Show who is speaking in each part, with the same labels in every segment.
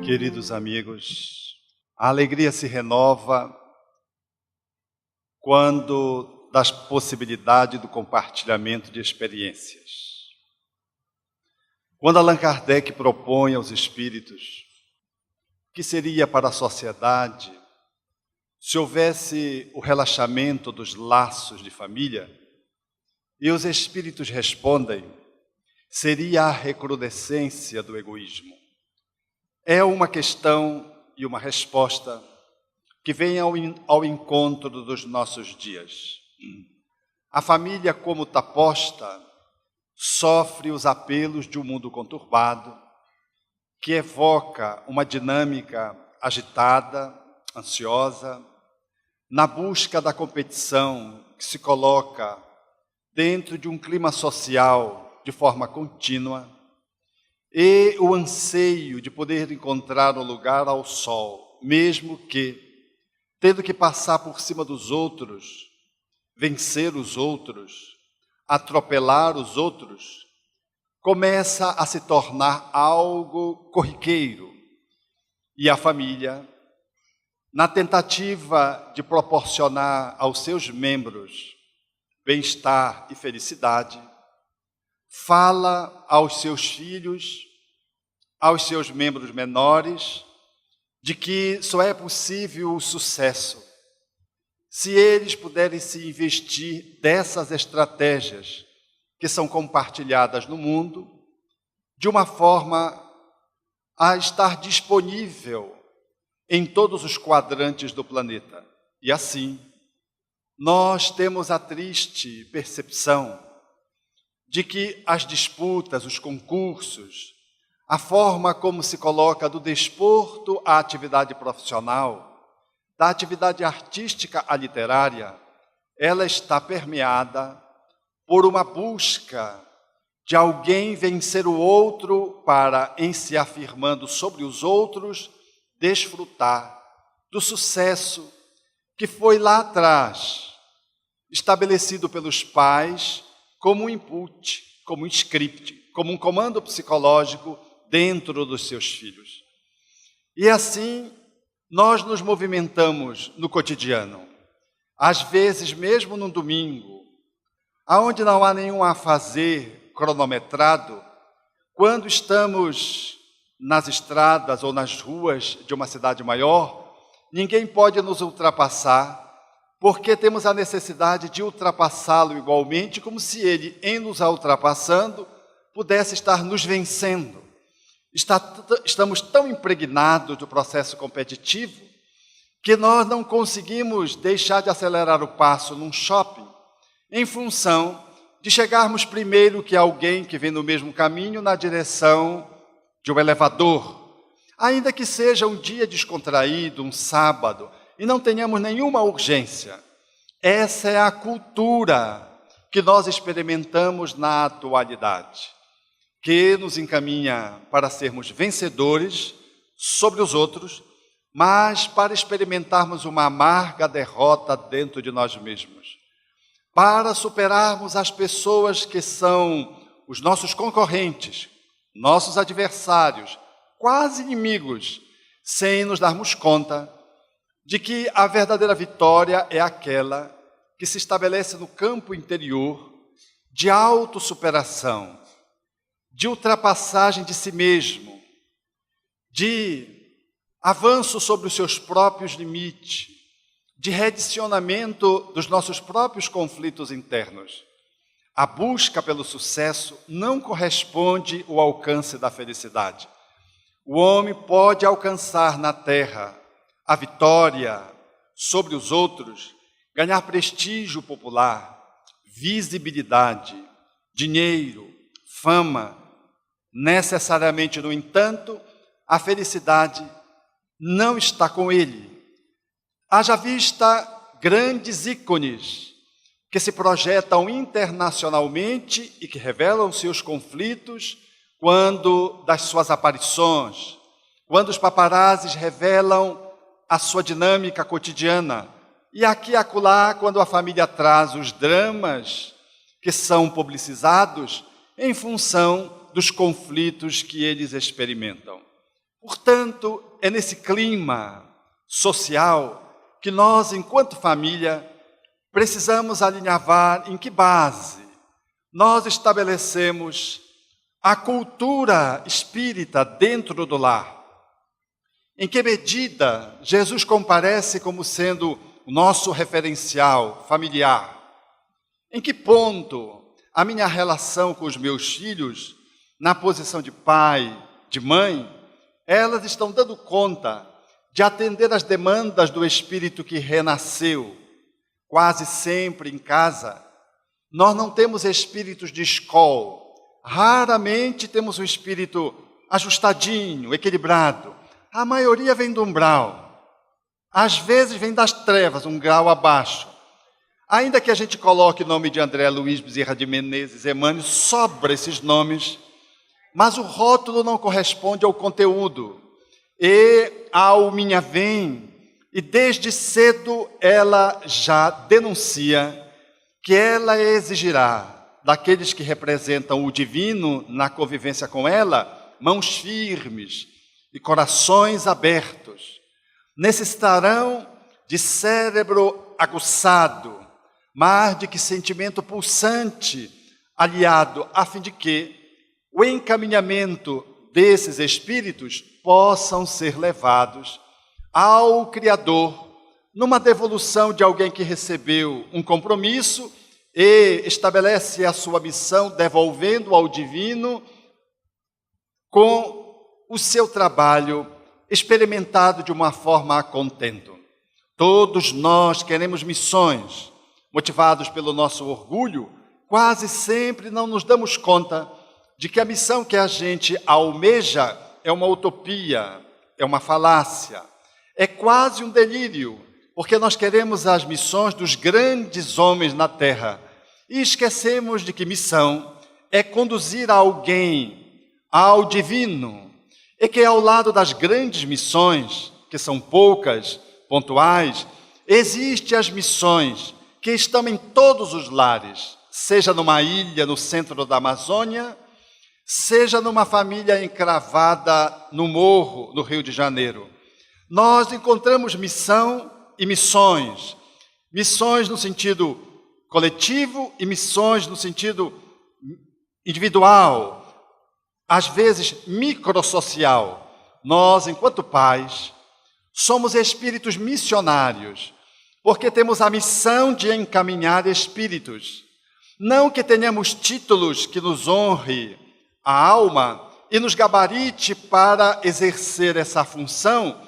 Speaker 1: Queridos amigos, a alegria se renova quando das possibilidade do compartilhamento de experiências. Quando Allan Kardec propõe aos espíritos que seria para a sociedade se houvesse o relaxamento dos laços de família, e os espíritos respondem, seria a recrudescência do egoísmo. É uma questão e uma resposta que vem ao encontro dos nossos dias. A família, como está posta, sofre os apelos de um mundo conturbado, que evoca uma dinâmica agitada, ansiosa, na busca da competição que se coloca dentro de um clima social de forma contínua, e o anseio de poder encontrar um lugar ao sol, mesmo que, tendo que passar por cima dos outros, vencer os outros, atropelar os outros, começa a se tornar algo corriqueiro. E a família, na tentativa de proporcionar aos seus membros bem-estar e felicidade, fala aos seus filhos, aos seus membros menores, de que só é possível o sucesso se eles puderem se investir dessas estratégias que são compartilhadas no mundo, de uma forma a estar disponível em todos os quadrantes do planeta. E assim, nós temos a triste percepção de que as disputas, os concursos, a forma como se coloca do desporto à atividade profissional, da atividade artística à literária, ela está permeada por uma busca de alguém vencer o outro para, em se afirmando sobre os outros, desfrutar do sucesso que foi lá atrás estabelecido pelos pais como um input, como um script, como um comando psicológico dentro dos seus filhos. E assim, nós nos movimentamos no cotidiano. Às vezes, mesmo no domingo, aonde não há nenhum afazer cronometrado, quando estamos nas estradas ou nas ruas de uma cidade maior, ninguém pode nos ultrapassar, porque temos a necessidade de ultrapassá-lo igualmente, como se ele, em nos ultrapassando, pudesse estar nos vencendo. Estamos tão impregnados do processo competitivo que nós não conseguimos deixar de acelerar o passo num shopping em função de chegarmos primeiro que alguém que vem no mesmo caminho na direção de um elevador. Ainda que seja um dia descontraído, um sábado, e não tenhamos nenhuma urgência. Essa é a cultura que nós experimentamos na atualidade, que nos encaminha para sermos vencedores sobre os outros, mas para experimentarmos uma amarga derrota dentro de nós mesmos, para superarmos as pessoas que são os nossos concorrentes, nossos adversários, quase inimigos, sem nos darmos conta de que a verdadeira vitória é aquela que se estabelece no campo interior de autossuperação, de ultrapassagem de si mesmo, de avanço sobre os seus próprios limites, de redicionamento dos nossos próprios conflitos internos. A busca pelo sucesso não corresponde ao alcance da felicidade. O homem pode alcançar na terra a vitória sobre os outros, ganhar prestígio popular, visibilidade, dinheiro, fama. Necessariamente, no entanto, a felicidade não está com ele. Haja vista grandes ícones que se projetam internacionalmente e que revelam seus conflitos quando das suas aparições, quando os paparazzis revelam a sua dinâmica cotidiana, e aqui e acolá, quando a família traz os dramas que são publicizados em função dos conflitos que eles experimentam. Portanto, é nesse clima social que nós, enquanto família, precisamos alinhavar em que base nós estabelecemos a cultura espírita dentro do lar. Em que medida Jesus comparece como sendo o nosso referencial familiar? Em que ponto a minha relação com os meus filhos, na posição de pai, de mãe, elas estão dando conta de atender às demandas do espírito que renasceu? Quase sempre em casa, nós não temos espíritos de escola. Raramente temos um espírito ajustadinho, equilibrado. A maioria vem do umbral. Às vezes vem das trevas, um grau abaixo. Ainda que a gente coloque o nome de André Luiz Bezerra de Menezes, Emmanuel, sobra esses nomes, mas o rótulo não corresponde ao conteúdo. E a alminha vem, e desde cedo ela já denuncia que ela exigirá daqueles que representam o divino na convivência com ela, mãos firmes e corações abertos. Necessitarão de cérebro aguçado, mas de que sentimento pulsante, aliado, a fim de que o encaminhamento desses espíritos possam ser levados ao Criador, numa devolução de alguém que recebeu um compromisso e estabelece a sua missão devolvendo ao divino com o seu trabalho experimentado de uma forma a contento. Todos nós queremos missões, motivados pelo nosso orgulho, quase sempre não nos damos conta de que a missão que a gente almeja é uma utopia, é uma falácia, é quase um delírio, porque nós queremos as missões dos grandes homens na Terra e esquecemos de que missão é conduzir alguém ao divino, e que ao lado das grandes missões, que são poucas, pontuais, existem as missões que estão em todos os lares, seja numa ilha no centro da Amazônia, seja numa família encravada no morro, no Rio de Janeiro. Nós encontramos missão e missões. Missões no sentido coletivo e missões no sentido individual, às vezes microsocial. Nós, enquanto pais, somos espíritos missionários, porque temos a missão de encaminhar espíritos. Não que tenhamos títulos que nos honre a alma e nos gabarite para exercer essa função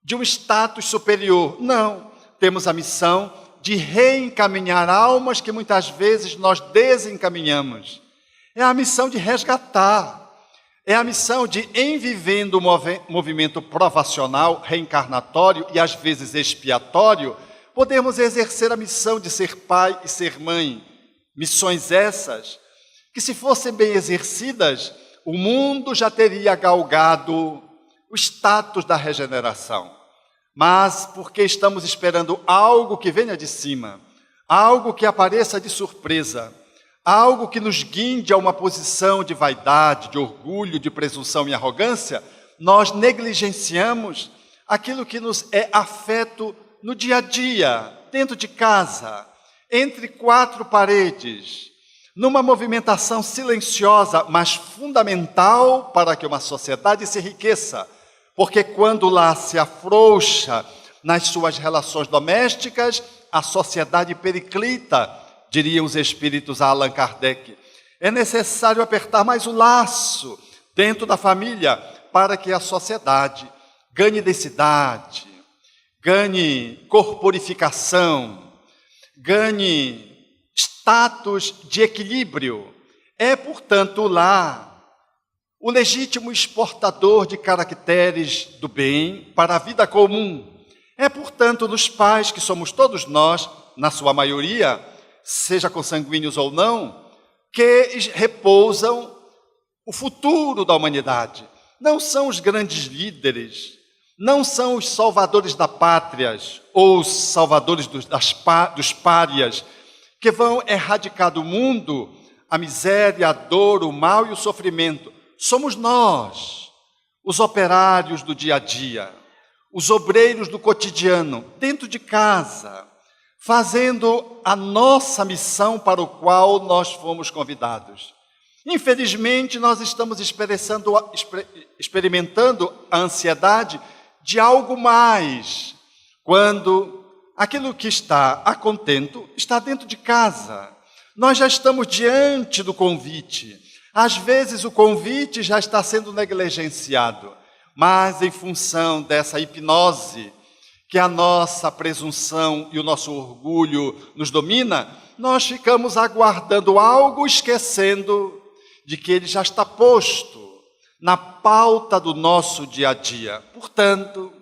Speaker 1: de um status superior. Não, temos a missão de reencaminhar almas que muitas vezes nós desencaminhamos. É a missão de resgatar. É a missão de, em vivendo o movimento provacional, reencarnatório e às vezes expiatório, podemos exercer a missão de ser pai e ser mãe. Missões essas que, se fossem bem exercidas, o mundo já teria galgado o status da regeneração. Mas porque estamos esperando algo que venha de cima, algo que apareça de surpresa, algo que nos guinde a uma posição de vaidade, de orgulho, de presunção e arrogância, nós negligenciamos aquilo que nos é afeto no dia a dia, dentro de casa, entre quatro paredes, numa movimentação silenciosa, mas fundamental para que uma sociedade se enriqueça. Porque quando lá se afrouxa nas suas relações domésticas, a sociedade periclita, diriam os espíritos a Allan Kardec. É necessário apertar mais o laço dentro da família para que a sociedade ganhe densidade, ganhe corporificação, ganhe status de equilíbrio. É, portanto, lá o legítimo exportador de caracteres do bem para a vida comum. É, portanto, nos pais, que somos todos nós, na sua maioria, seja consanguíneos ou não, que repousam o futuro da humanidade. Não são os grandes líderes, não são os salvadores da pátria ou os salvadores dos párias que vão erradicar do mundo a miséria, a dor, o mal e o sofrimento. Somos nós, os operários do dia a dia, os obreiros do cotidiano, dentro de casa, fazendo a nossa missão para o qual nós fomos convidados. Infelizmente, nós estamos experimentando a ansiedade de algo mais, quando aquilo que está a contento está dentro de casa. Nós já estamos diante do convite. Às vezes o convite já está sendo negligenciado, mas em função dessa hipnose, que a nossa presunção e o nosso orgulho nos domina, nós ficamos aguardando algo, esquecendo de que ele já está posto na pauta do nosso dia a dia. Portanto,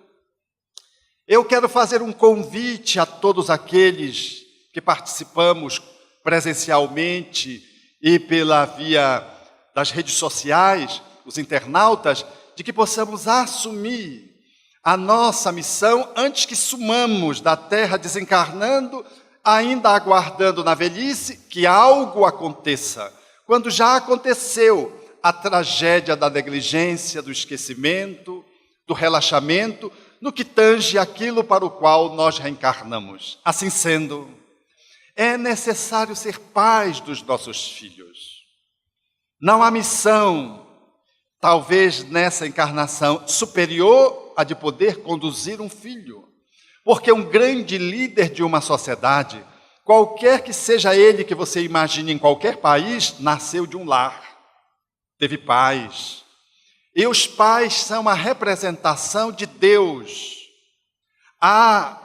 Speaker 1: eu quero fazer um convite a todos aqueles que participamos presencialmente e pela via das redes sociais, os internautas, de que possamos assumir a nossa missão antes que sumamos da terra desencarnando, ainda aguardando na velhice que algo aconteça, quando já aconteceu a tragédia da negligência, do esquecimento, do relaxamento, no que tange aquilo para o qual nós reencarnamos. Assim sendo, é necessário ser pais dos nossos filhos. Não há missão, talvez nessa encarnação, superior a de poder conduzir um filho. Porque um grande líder de uma sociedade, qualquer que seja ele que você imagine em qualquer país, nasceu de um lar, teve pais. E os pais são a representação de Deus. Há,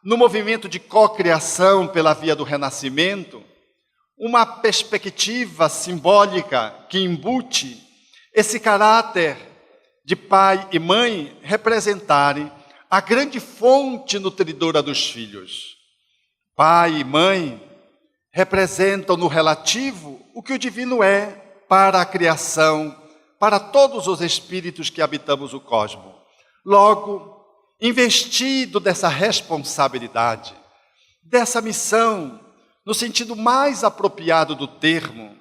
Speaker 1: no movimento de cocriação pela via do renascimento, uma perspectiva simbólica que embute esse caráter de pai e mãe representarem a grande fonte nutridora dos filhos. Pai e mãe representam no relativo o que o divino é para a criação, para todos os espíritos que habitamos o cosmos. Logo, investido dessa responsabilidade, dessa missão, no sentido mais apropriado do termo,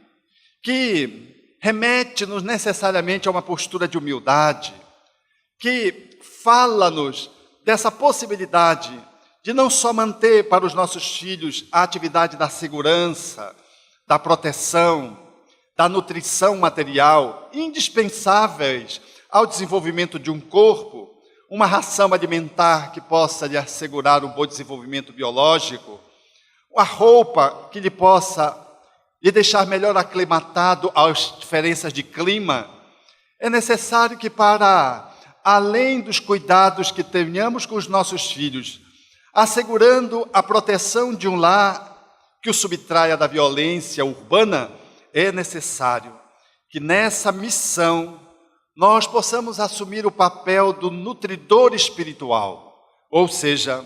Speaker 1: que remete-nos necessariamente a uma postura de humildade, que fala-nos dessa possibilidade de não só manter para os nossos filhos a atividade da segurança, da proteção, da nutrição material, indispensáveis ao desenvolvimento de um corpo, uma ração alimentar que possa lhe assegurar um bom desenvolvimento biológico, a roupa que lhe possa lhe deixar melhor aclimatado às diferenças de clima. É necessário que, para além dos cuidados que tenhamos com os nossos filhos, assegurando a proteção de um lar que o subtraia da violência urbana, é necessário que nessa missão nós possamos assumir o papel do nutridor espiritual, ou seja,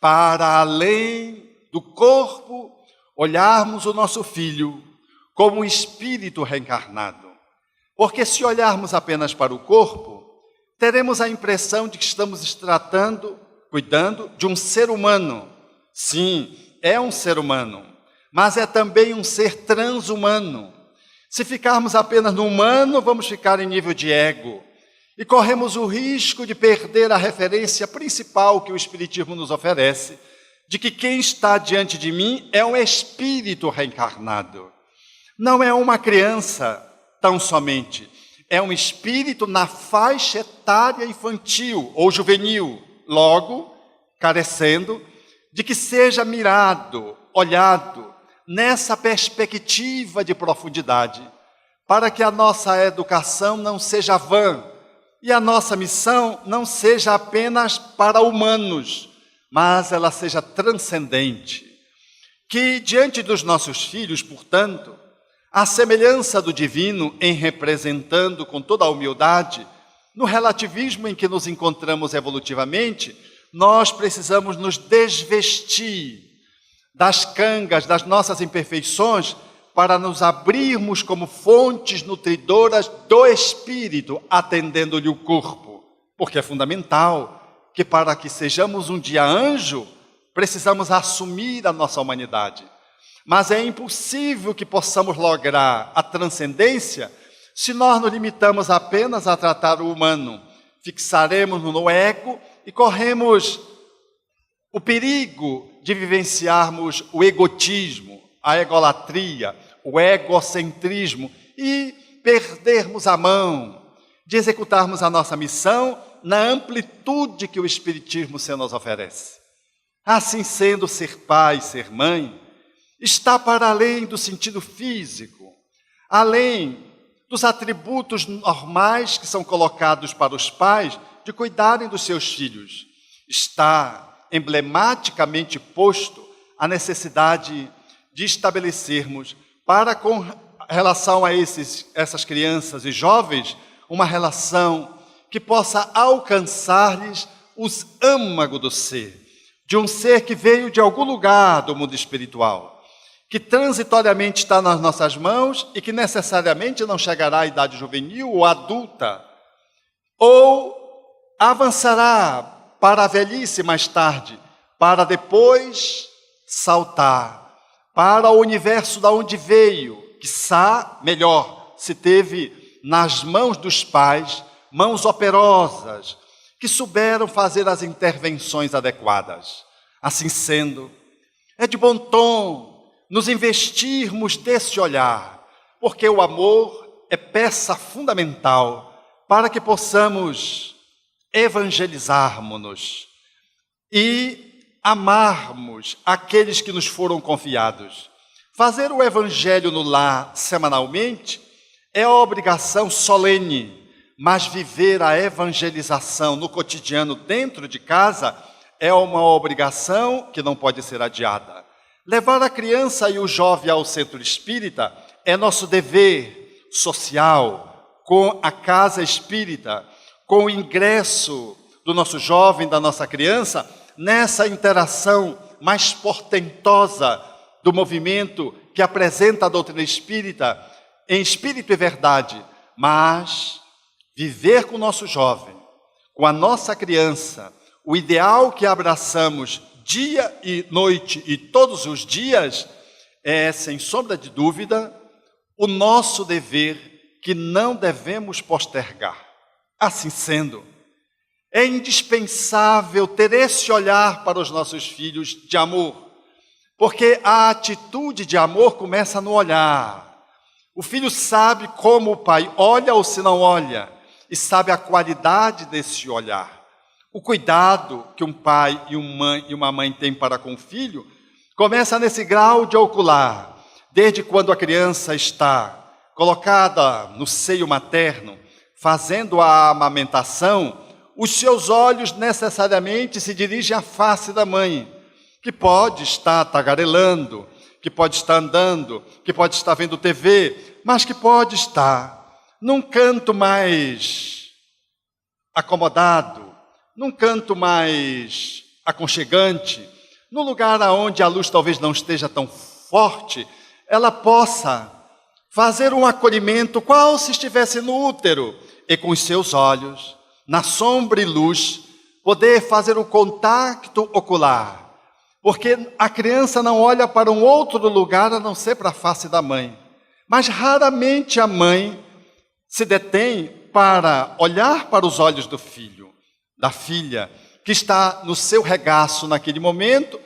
Speaker 1: para além do corpo, olharmos o nosso filho como um espírito reencarnado. Porque se olharmos apenas para o corpo, teremos a impressão de que estamos tratando, cuidando de um ser humano. Sim, é um ser humano, mas é também um ser transhumano. Se ficarmos apenas no humano, vamos ficar em nível de ego. E corremos o risco de perder a referência principal que o Espiritismo nos oferece, de que quem está diante de mim é um espírito reencarnado. Não é uma criança tão somente, é um espírito na faixa etária infantil ou juvenil, logo carecendo de que seja mirado, olhado nessa perspectiva de profundidade, para que a nossa educação não seja vã e a nossa missão não seja apenas para humanos, mas ela seja transcendente. Que diante dos nossos filhos, portanto, a semelhança do divino em representando com toda a humildade, no relativismo em que nos encontramos evolutivamente, nós precisamos nos desvestir das cangas, das nossas imperfeições, para nos abrirmos como fontes nutridoras do espírito, atendendo-lhe o corpo. Porque é fundamental que para que sejamos um dia anjo, precisamos assumir a nossa humanidade. Mas é impossível que possamos lograr a transcendência Se nós nos limitamos apenas a tratar o humano, fixaremos no ego e corremos o perigo de vivenciarmos o egotismo, a egolatria, o egocentrismo e perdermos a mão de executarmos a nossa missão na amplitude que o Espiritismo se nos oferece. Assim sendo, ser pai, ser mãe, está para além do sentido físico, além dos atributos normais que são colocados para os pais de cuidarem dos seus filhos. Está emblematicamente posto a necessidade de estabelecermos, para com relação a essas crianças e jovens, uma relação que possa alcançar-lhes os âmagos do ser, de um ser que veio de algum lugar do mundo espiritual, que transitoriamente está nas nossas mãos e que necessariamente não chegará à idade juvenil ou adulta, ou avançará para a velhice mais tarde, para depois saltar para o universo da onde veio, quiçá melhor, se teve nas mãos dos pais, mãos operosas, que souberam fazer as intervenções adequadas. Assim sendo, é de bom tom nos investirmos desse olhar, porque o amor é peça fundamental para que possamos evangelizarmos-nos e amarmos aqueles que nos foram confiados. Fazer o evangelho no lar semanalmente é obrigação solene, mas viver a evangelização no cotidiano dentro de casa é uma obrigação que não pode ser adiada. Levar a criança e o jovem ao centro espírita é nosso dever social, com a casa espírita, com o ingresso do nosso jovem, da nossa criança, nessa interação mais portentosa do movimento que apresenta a doutrina espírita, em espírito e verdade, mas viver com o nosso jovem, com a nossa criança, o ideal que abraçamos dia e noite e todos os dias, é, sem sombra de dúvida, o nosso dever que não devemos postergar. Assim sendo, é indispensável ter esse olhar para os nossos filhos de amor, porque a atitude de amor começa no olhar. O filho sabe como o pai olha ou se não olha, e sabe a qualidade desse olhar. O cuidado que um pai e uma mãe têm para com o filho começa nesse grau de ocular, desde quando a criança está colocada no seio materno, fazendo a amamentação, os seus olhos necessariamente se dirigem à face da mãe, que pode estar tagarelando, que pode estar andando, que pode estar vendo TV, mas que pode estar num canto mais acomodado, num canto mais aconchegante, num lugar onde a luz talvez não esteja tão forte, ela possa fazer um acolhimento qual se estivesse no útero e com os seus olhos, na sombra e luz, poder fazer o contato ocular, porque a criança não olha para um outro lugar a não ser para a face da mãe, mas raramente a mãe se detém para olhar para os olhos do filho, da filha, que está no seu regaço naquele momento,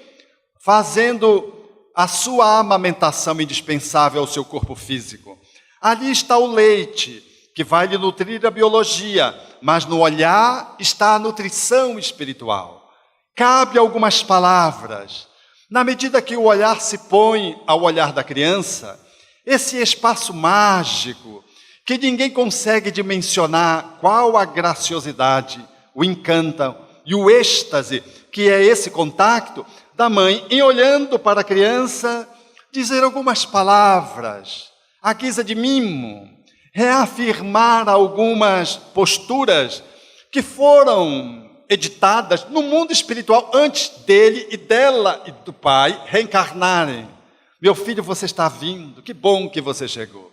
Speaker 1: fazendo a sua amamentação indispensável ao seu corpo físico. Ali está o leite, que vai lhe nutrir a biologia, mas no olhar está a nutrição espiritual. Cabe algumas palavras. Na medida que o olhar se põe ao olhar da criança, esse espaço mágico, que ninguém consegue dimensionar qual a graciosidade, o encanto e o êxtase, que é esse contato da mãe, em olhando para a criança, dizer algumas palavras, à guisa de mimo, reafirmar algumas posturas que foram editadas no mundo espiritual antes dele e dela e do pai reencarnarem. Meu filho, você está vindo, que bom que você chegou.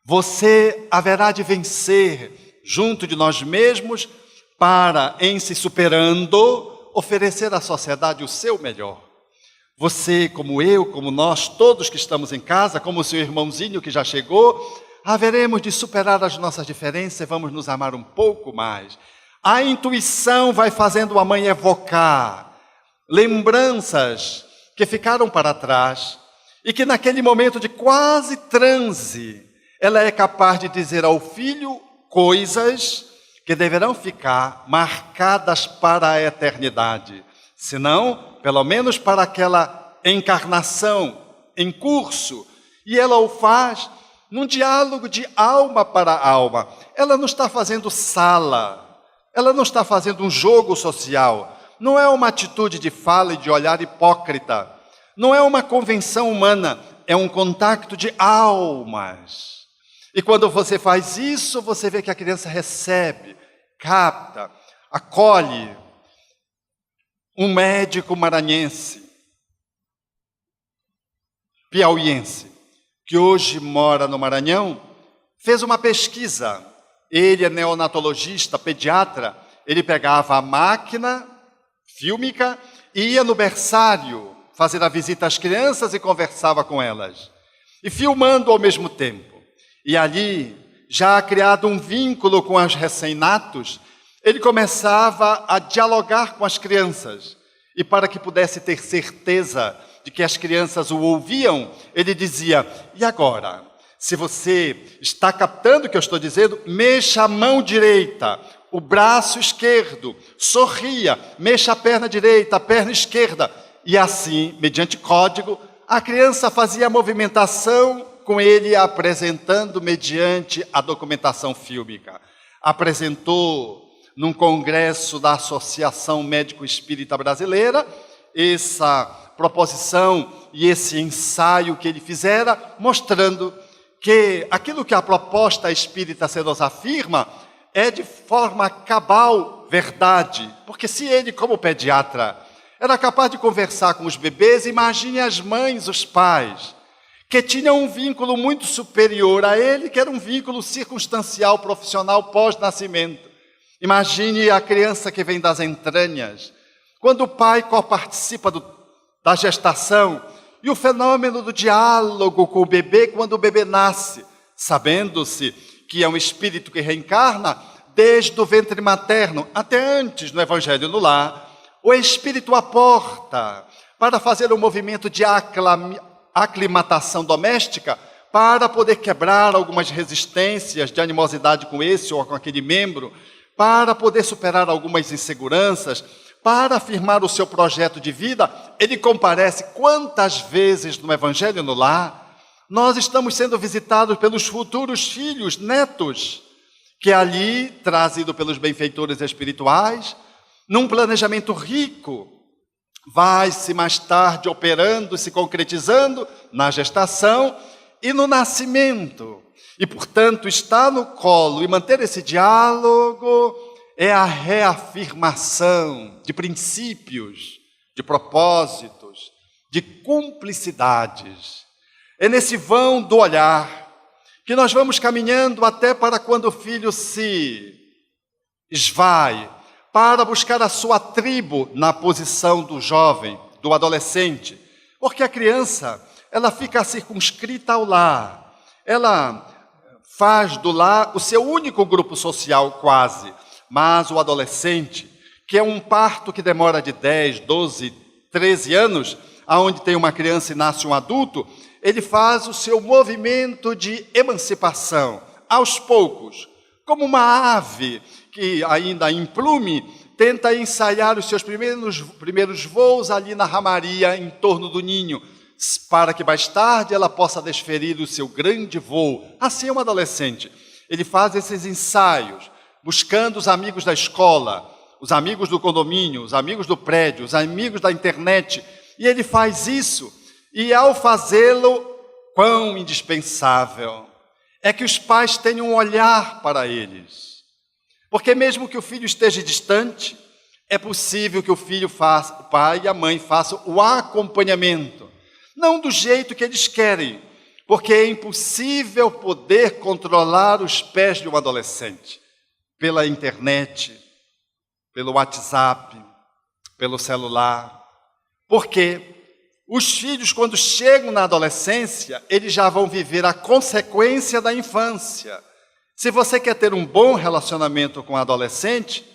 Speaker 1: Você haverá de vencer junto de nós mesmos para, em se superando, oferecer à sociedade o seu melhor. Você, como eu, como nós, todos que estamos em casa, como o seu irmãozinho que já chegou, haveremos de superar as nossas diferenças e vamos nos amar um pouco mais. A intuição vai fazendo a mãe evocar lembranças que ficaram para trás e que naquele momento de quase transe, ela é capaz de dizer ao filho coisas que deverão ficar marcadas para a eternidade. Se não, pelo menos para aquela encarnação em curso. E ela o faz num diálogo de alma para alma. Ela não está fazendo sala, ela não está fazendo um jogo social. Não é uma atitude de fala e de olhar hipócrita. Não é uma convenção humana, é um contato de almas. E quando você faz isso, você vê que a criança recebe, capta, acolhe. Um médico maranhense, piauiense, que hoje mora no Maranhão, fez uma pesquisa. Ele é neonatologista, pediatra. Ele pegava a máquina fílmica e ia no berçário fazer a visita às crianças e conversava com elas. E filmando ao mesmo tempo. E ali, já criado um vínculo com os recém-natos, ele começava a dialogar com as crianças. E para que pudesse ter certeza de que as crianças o ouviam, ele dizia: e agora? Se você está captando o que eu estou dizendo, mexa a mão direita, o braço esquerdo, sorria, mexa a perna direita, a perna esquerda. E assim, mediante código, a criança fazia a movimentação com ele apresentando mediante a documentação fílmica. Apresentou num congresso da Associação Médico Espírita Brasileira essa proposição e esse ensaio que ele fizera, mostrando que aquilo que a proposta espírita se nos afirma é de forma cabal verdade. Porque se ele, como pediatra, era capaz de conversar com os bebês, imagine as mães, os pais, que tinham um vínculo muito superior a ele, que era um vínculo circunstancial, profissional, pós-nascimento. Imagine a criança que vem das entranhas, quando o pai participa da gestação, e o fenômeno do diálogo com o bebê quando o bebê nasce, sabendo-se que é um espírito que reencarna desde o ventre materno, até antes no Evangelho no Lar, o espírito aporta para fazer um movimento de aclimatação doméstica, para poder quebrar algumas resistências de animosidade com esse ou com aquele membro, para poder superar algumas inseguranças, para afirmar o seu projeto de vida. Ele comparece quantas vezes no Evangelho no Lar nós estamos sendo visitados pelos futuros filhos, netos, que ali, trazido pelos benfeitores espirituais, num planejamento rico, vai-se mais tarde operando, se concretizando na gestação e no nascimento. E, portanto, estar no colo e manter esse diálogo é a reafirmação de princípios, de propósitos, de cumplicidades. É nesse vão do olhar que nós vamos caminhando até para quando o filho se esvai, para buscar a sua tribo na posição do jovem, do adolescente. Porque a criança, ela fica circunscrita ao lar. Ela faz do lar o seu único grupo social quase. Mas o adolescente, que é um parto que demora de 10, 12, 13 anos, aonde tem uma criança e nasce um adulto, ele faz o seu movimento de emancipação, aos poucos, como uma ave que ainda em plume tenta ensaiar os seus primeiros voos ali na ramaria em torno do ninho, para que mais tarde ela possa desferir o seu grande voo. Assim é um adolescente. Ele faz esses ensaios, buscando os amigos da escola, os amigos do condomínio, os amigos do prédio, os amigos da internet. E ele faz isso, e ao fazê-lo, quão indispensável é que os pais tenham um olhar para eles. Porque mesmo que o filho esteja distante, é possível que o pai e a mãe façam o acompanhamento. Não do jeito que eles querem, porque é impossível poder controlar os pés de um adolescente. Pela internet, pelo WhatsApp, pelo celular. Porque Os filhos, quando chegam na adolescência, eles já vão viver a consequência da infância. Se você quer ter um bom relacionamento com o adolescente,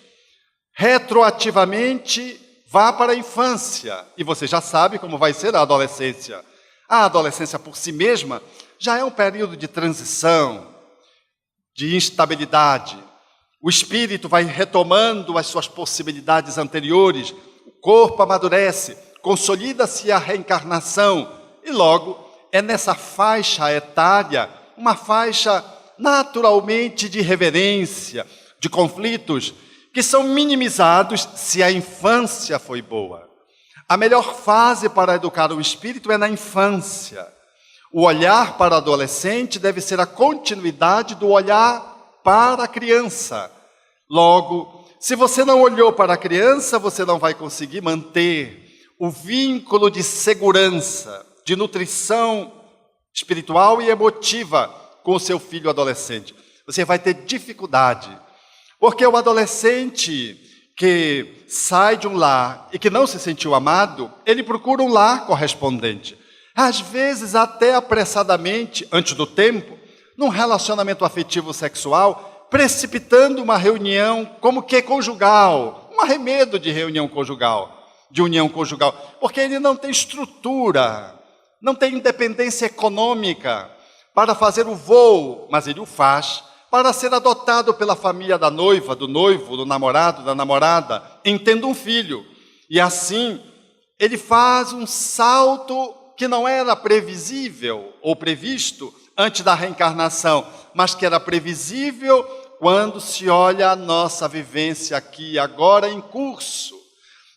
Speaker 1: retroativamente vá para a infância. E você já sabe como vai ser a adolescência. A adolescência por si mesma já é um período de transição, de instabilidade. O espírito vai retomando as suas possibilidades anteriores, o corpo amadurece, consolida-se a reencarnação e logo é nessa faixa etária, uma faixa naturalmente de reverência, de conflitos que são minimizados se a infância foi boa. A melhor fase para educar o espírito é na infância. O olhar para o adolescente deve ser a continuidade do olhar para a criança. Logo, se você não olhou para a criança, você não vai conseguir manter o vínculo de segurança, de nutrição espiritual e emotiva com o seu filho adolescente. Você vai ter dificuldade, porque o adolescente que sai de um lar e que não se sentiu amado, ele procura um lar correspondente. Às vezes até apressadamente, antes do tempo, num relacionamento afetivo sexual, precipitando uma reunião como que conjugal, um arremedo de reunião conjugal, de união conjugal, porque ele não tem estrutura, não tem independência econômica para fazer o voo, mas ele o faz para ser adotado pela família da noiva, do noivo, do namorado, da namorada, em tendo um filho. E assim, ele faz um salto que não era previsível ou previsto antes da reencarnação, mas que era previsível quando se olha a nossa vivência aqui, agora em curso.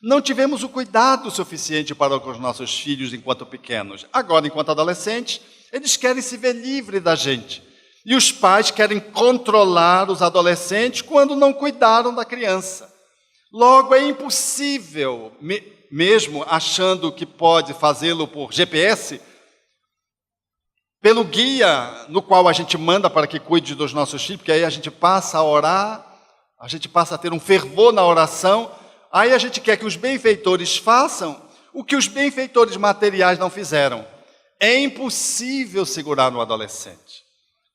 Speaker 1: Não tivemos o cuidado suficiente para com os nossos filhos enquanto pequenos. Agora, enquanto adolescentes, eles querem se ver livre da gente. E os pais querem controlar os adolescentes quando não cuidaram da criança. Logo, é impossível, mesmo achando que pode fazê-lo por GPS, pelo guia no qual a gente manda para que cuide dos nossos filhos, porque aí a gente passa a orar, a gente passa a ter um fervor na oração, aí a gente quer que os benfeitores façam o que os benfeitores materiais não fizeram. É impossível segurar no adolescente,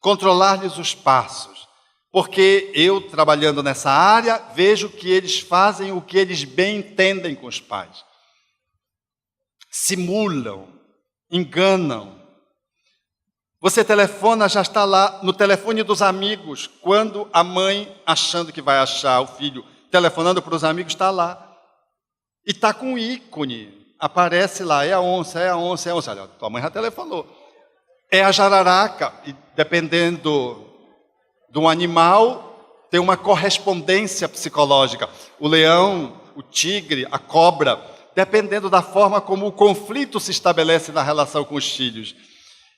Speaker 1: controlar-lhes os passos, porque eu, trabalhando nessa área, vejo que eles fazem o que eles bem entendem com os pais. Simulam, enganam. Você telefona, já está lá no telefone dos amigos, quando a mãe, achando que vai achar o filho, telefonando para os amigos, está lá. E está com um ícone, aparece lá, é a onça, é a onça, é a onça. Olha, tua mãe já telefonou. É a jararaca, e dependendo do animal, tem uma correspondência psicológica. O leão, o tigre, a cobra, dependendo da forma como o conflito se estabelece na relação com os filhos.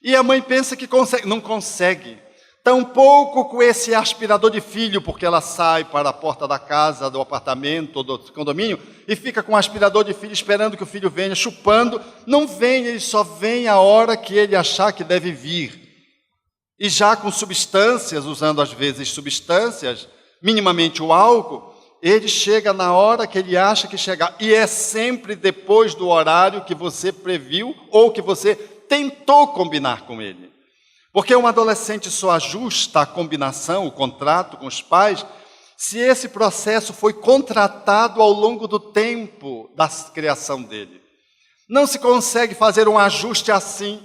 Speaker 1: E a mãe pensa que consegue, não consegue. Tampouco com esse aspirador de filho, porque ela sai para a porta da casa, do apartamento, do condomínio, e fica com o aspirador de filho esperando que o filho venha, chupando. Não vem, ele só vem a hora que ele achar que deve vir. E já com substâncias, usando às vezes substâncias, minimamente o álcool, ele chega na hora que ele acha que chegar. E é sempre depois do horário que você previu ou que você tentou combinar com ele. Porque um adolescente só ajusta a combinação, o contrato com os pais, se esse processo foi contratado ao longo do tempo da criação dele. Não se consegue fazer um ajuste assim.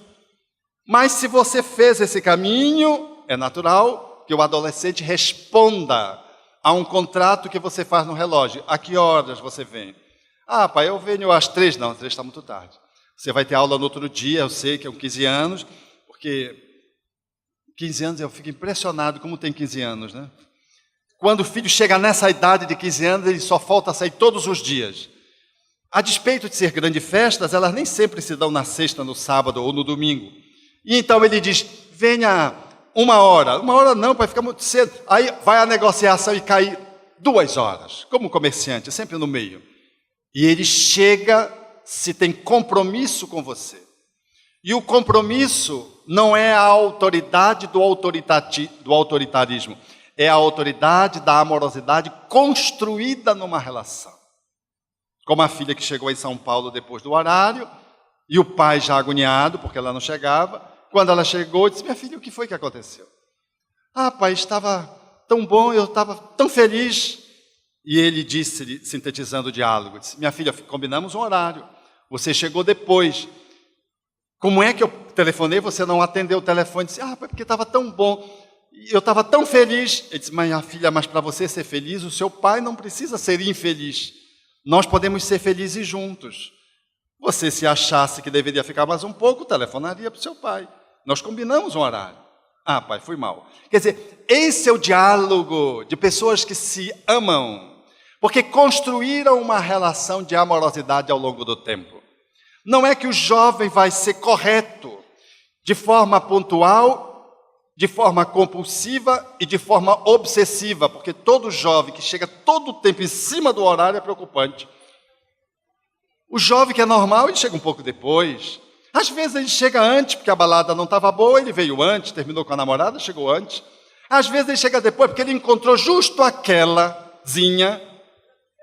Speaker 1: Mas se você fez esse caminho, é natural que o adolescente responda a um contrato que você faz no relógio. A que horas você vem? Ah, pai, eu venho às 3. Não, às 3 está muito tarde. Você vai ter aula no outro dia, eu sei que é com 15 anos, porque 15 anos eu fico impressionado como tem 15 anos, né? Quando o filho chega nessa idade de 15 anos, ele só falta sair todos os dias. A despeito de ser grandes festas, elas nem sempre se dão na sexta, no sábado ou no domingo. E então ele diz, venha 1 hora. 1 hora não, pai, fica muito cedo. Aí vai a negociação e cai 2 horas, como comerciante, sempre no meio. E ele chega se tem compromisso com você. E o compromisso não é a autoridade do autoritarismo, é a autoridade da amorosidade construída numa relação. Como a filha que chegou em São Paulo depois do horário, E o pai já agoniado, porque ela não chegava. Quando ela chegou, disse: minha filha, o que foi que aconteceu? Ah, pai, estava tão bom, eu estava tão feliz. E ele disse, sintetizando o diálogo, disse: minha filha, combinamos um horário. Você chegou depois. Como é que eu telefonei, você não atendeu o telefone? Disse: ah, pai, porque estava tão bom. Eu estava tão feliz. Ele disse: minha filha, mas para você ser feliz, o seu pai não precisa ser infeliz. Nós podemos ser felizes juntos. Você, se achasse que deveria ficar mais um pouco, telefonaria para o seu pai. Nós combinamos um horário. Ah, pai, fui mal. Quer dizer, esse é o diálogo de pessoas que se amam, porque construíram uma relação de amorosidade ao longo do tempo. Não é que o jovem vai ser correto de forma pontual, de forma compulsiva e de forma obsessiva, porque todo jovem que chega todo o tempo em cima do horário é preocupante. O jovem que é normal, ele chega um pouco depois. Às vezes ele chega antes, porque a balada não estava boa, ele veio antes, terminou com a namorada, chegou antes. Às vezes ele chega depois, porque ele encontrou justo aquela zinha,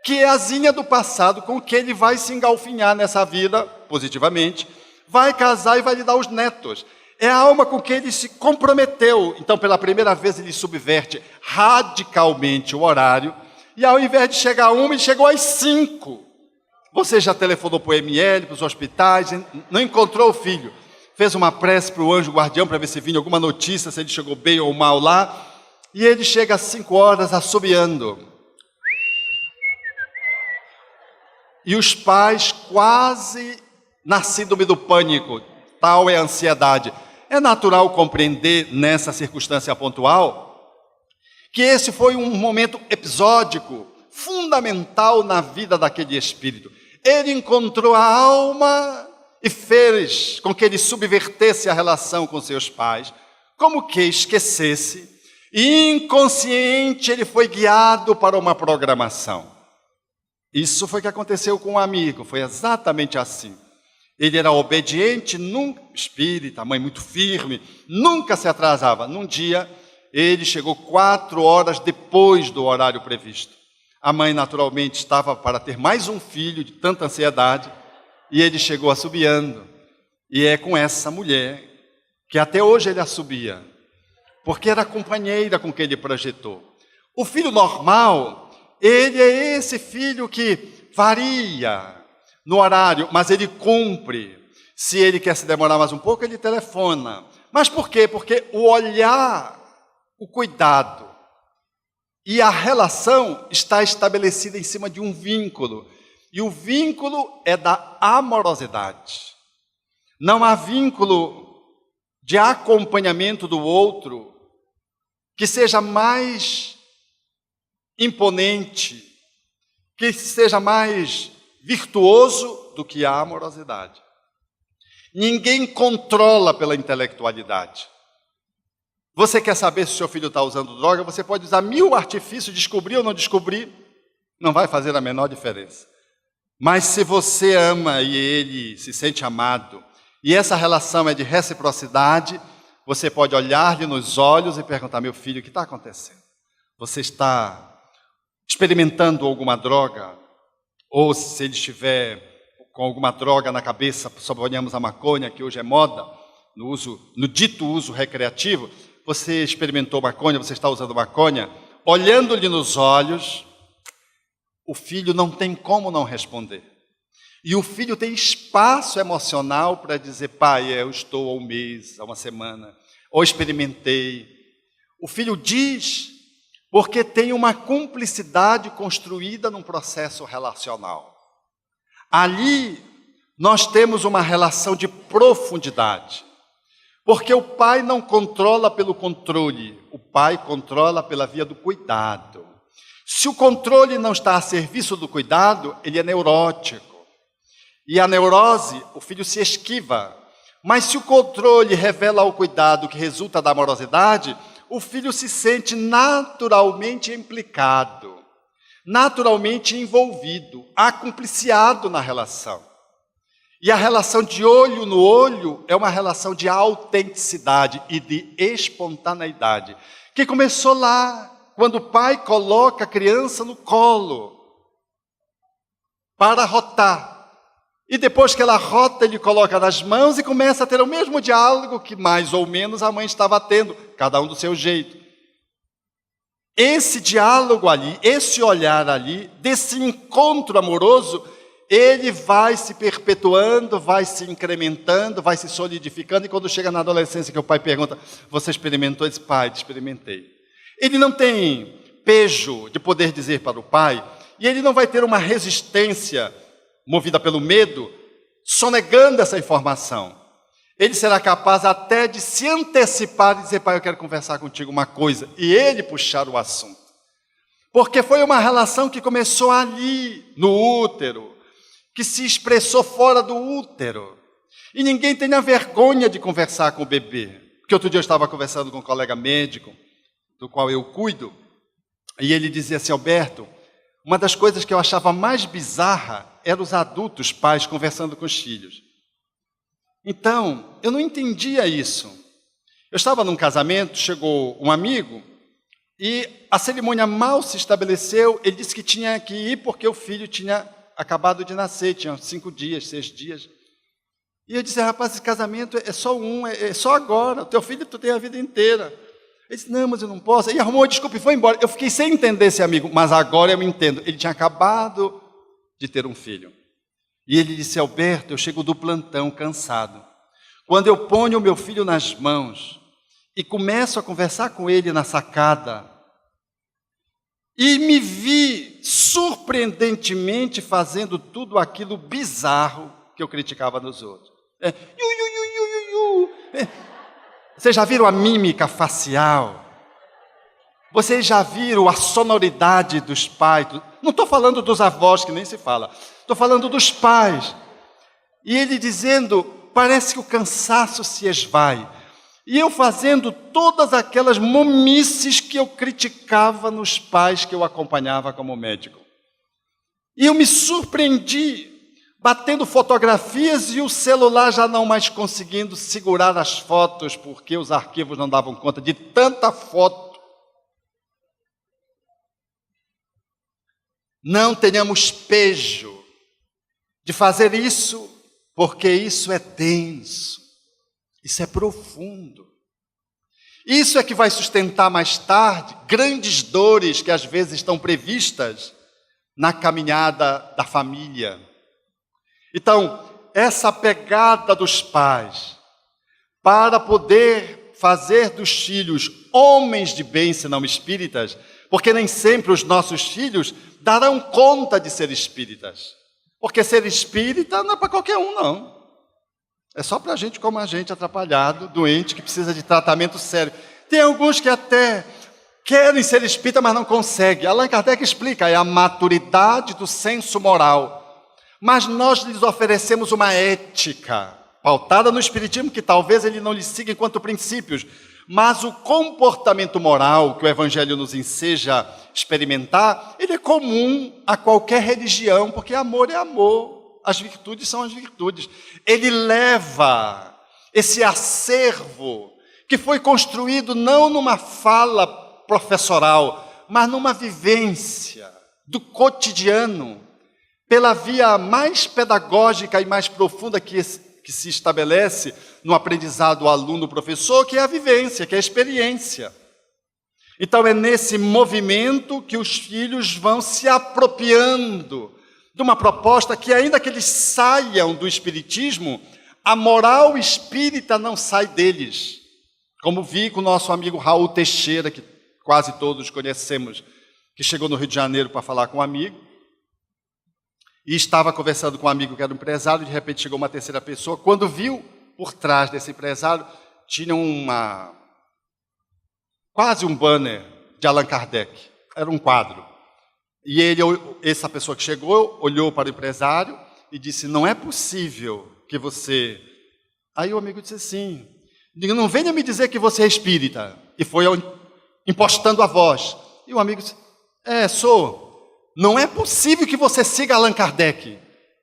Speaker 1: que é a zinha do passado, com que ele vai se engalfinhar nessa vida, positivamente, vai casar e vai lhe dar os netos. É a alma com que ele se comprometeu. Então, pela primeira vez, ele subverte radicalmente o horário, e ao invés de chegar a 1, ele chegou às 5. Você já telefonou para o ML, para os hospitais, não encontrou o filho. Fez uma prece para o anjo guardião para ver se vinha alguma notícia, se ele chegou bem ou mal lá. E ele chega às 5 horas assobiando. E os pais quase na síndrome do pânico. Tal é a ansiedade. É natural compreender nessa circunstância pontual que esse foi um momento episódico, fundamental na vida daquele espírito. Ele encontrou a alma e fez com que ele subvertesse a relação com seus pais, como que esquecesse, e inconsciente ele foi guiado para uma programação. Isso foi o que aconteceu com um amigo, foi exatamente assim. Ele era obediente, nunca, espírita, mãe muito firme, nunca se atrasava. Num dia, ele chegou 4 horas depois do horário previsto. A mãe, naturalmente, estava para ter mais um filho, de tanta ansiedade, e ele chegou assobiando. E é com essa mulher, que até hoje ele assobia, porque era a companheira com quem ele projetou. O filho normal, ele é esse filho que varia no horário, mas ele cumpre. Se ele quer se demorar mais um pouco, ele telefona. Mas por quê? Porque o olhar, o cuidado e a relação está estabelecida em cima de um vínculo. E o vínculo é da amorosidade. Não há vínculo de acompanhamento do outro que seja mais imponente, que seja mais virtuoso do que a amorosidade. Ninguém controla pela intelectualidade. Você quer saber se o seu filho está usando droga? Você pode usar 1000 artifícios, descobrir ou não descobrir, não vai fazer a menor diferença. Mas se você ama e ele se sente amado, e essa relação é de reciprocidade, você pode olhar-lhe nos olhos e perguntar: meu filho, o que está acontecendo? Você está experimentando alguma droga? Ou se ele estiver com alguma droga na cabeça, suponhamos a maconha, que hoje é moda, no dito uso recreativo, você experimentou maconha, você está usando maconha, olhando-lhe nos olhos, o filho não tem como não responder. E o filho tem espaço emocional para dizer: pai, eu estou há um mês, há uma semana, ou experimentei. O filho diz porque tem uma cumplicidade construída num processo relacional. Ali nós temos uma relação de profundidade, porque o pai não controla pelo controle, o pai controla pela via do cuidado. Se o controle não está a serviço do cuidado, ele é neurótico. E a neurose, o filho se esquiva. Mas se o controle revela o cuidado que resulta da amorosidade, o filho se sente naturalmente implicado, naturalmente envolvido, acumpliciado na relação. E a relação de olho no olho é uma relação de autenticidade e de espontaneidade, que começou lá, quando o pai coloca a criança no colo para arrotar. E depois que ela rota, ele coloca nas mãos e começa a ter o mesmo diálogo que mais ou menos a mãe estava tendo, cada um do seu jeito. Esse diálogo ali, esse olhar ali, desse encontro amoroso, ele vai se perpetuando, vai se incrementando, vai se solidificando, e quando chega na adolescência que o pai pergunta, você experimentou? Ele diz, pai, experimentei. Ele não tem pejo de poder dizer para o pai, e ele não vai ter uma resistência movida pelo medo, sonegando essa informação. Ele será capaz até de se antecipar e dizer, pai, eu quero conversar contigo uma coisa, e ele puxar o assunto. Porque foi uma relação que começou ali, no útero, que se expressou fora do útero. E ninguém tenha vergonha de conversar com o bebê. Porque outro dia eu estava conversando com um colega médico, do qual eu cuido, e ele dizia assim, Alberto, uma das coisas que eu achava mais bizarra eram os adultos, pais, conversando com os filhos. Então, eu não entendia isso. Eu estava num casamento, chegou um amigo, e a cerimônia mal se estabeleceu, ele disse que tinha que ir porque o filho tinha acabado de nascer, tinha 5 dias, 6 dias. E eu disse, rapaz, esse casamento é só é só agora, o teu filho tu tem a vida inteira. Ele disse, não, mas eu não posso. Ele arrumou desculpa e foi embora. Eu fiquei sem entender esse amigo, mas agora eu entendo. Ele tinha acabado de ter um filho. E ele disse, Alberto, eu chego do plantão cansado. Quando eu ponho o meu filho nas mãos e começo a conversar com ele na sacada, e me vi surpreendentemente fazendo tudo aquilo bizarro que eu criticava nos outros. Vocês já viram a mímica facial? Vocês já viram a sonoridade dos pais? Não estou falando dos avós, que nem se fala. Estou falando dos pais. E ele dizendo, parece que o cansaço se esvai. E eu fazendo todas aquelas momices que eu criticava nos pais que eu acompanhava como médico. E eu me surpreendi, batendo fotografias e o celular já não mais conseguindo segurar as fotos, porque os arquivos não davam conta de tanta foto. Não tenhamos pejo de fazer isso, porque isso é denso, isso é profundo. Isso é que vai sustentar mais tarde grandes dores que às vezes estão previstas na caminhada da família. Então, essa pegada dos pais para poder fazer dos filhos homens de bem, se não espíritas, porque nem sempre os nossos filhos darão conta de ser espíritas. Porque ser espírita não é para qualquer um, não. É só para gente como a gente, atrapalhado, doente, que precisa de tratamento sério. Tem alguns que até querem ser espírita, mas não conseguem. Allan Kardec explica, é a maturidade do senso moral. Mas nós lhes oferecemos uma ética, pautada no espiritismo, que talvez ele não lhe siga enquanto princípios, mas o comportamento moral que o Evangelho nos enseja experimentar, ele é comum a qualquer religião, porque amor é amor. As virtudes são as virtudes. Ele leva esse acervo que foi construído não numa fala professoral, mas numa vivência do cotidiano, pela via mais pedagógica e mais profunda que se estabelece no aprendizado aluno-professor, que é a vivência, que é a experiência. Então é nesse movimento que os filhos vão se apropriando de uma proposta que, ainda que eles saiam do espiritismo, a moral espírita não sai deles. Como vi com o nosso amigo Raul Teixeira, que quase todos conhecemos, que chegou no Rio de Janeiro para falar com um amigo, e estava conversando com um amigo que era um empresário, de repente chegou uma terceira pessoa, quando viu por trás desse empresário, tinha quase um banner de Allan Kardec, era um quadro. E essa pessoa que chegou, olhou para o empresário e disse, não é possível que você... Aí o amigo disse assim, não venha me dizer que você é espírita. E foi impostando a voz. E o amigo disse, sou. Não é possível que você siga Allan Kardec.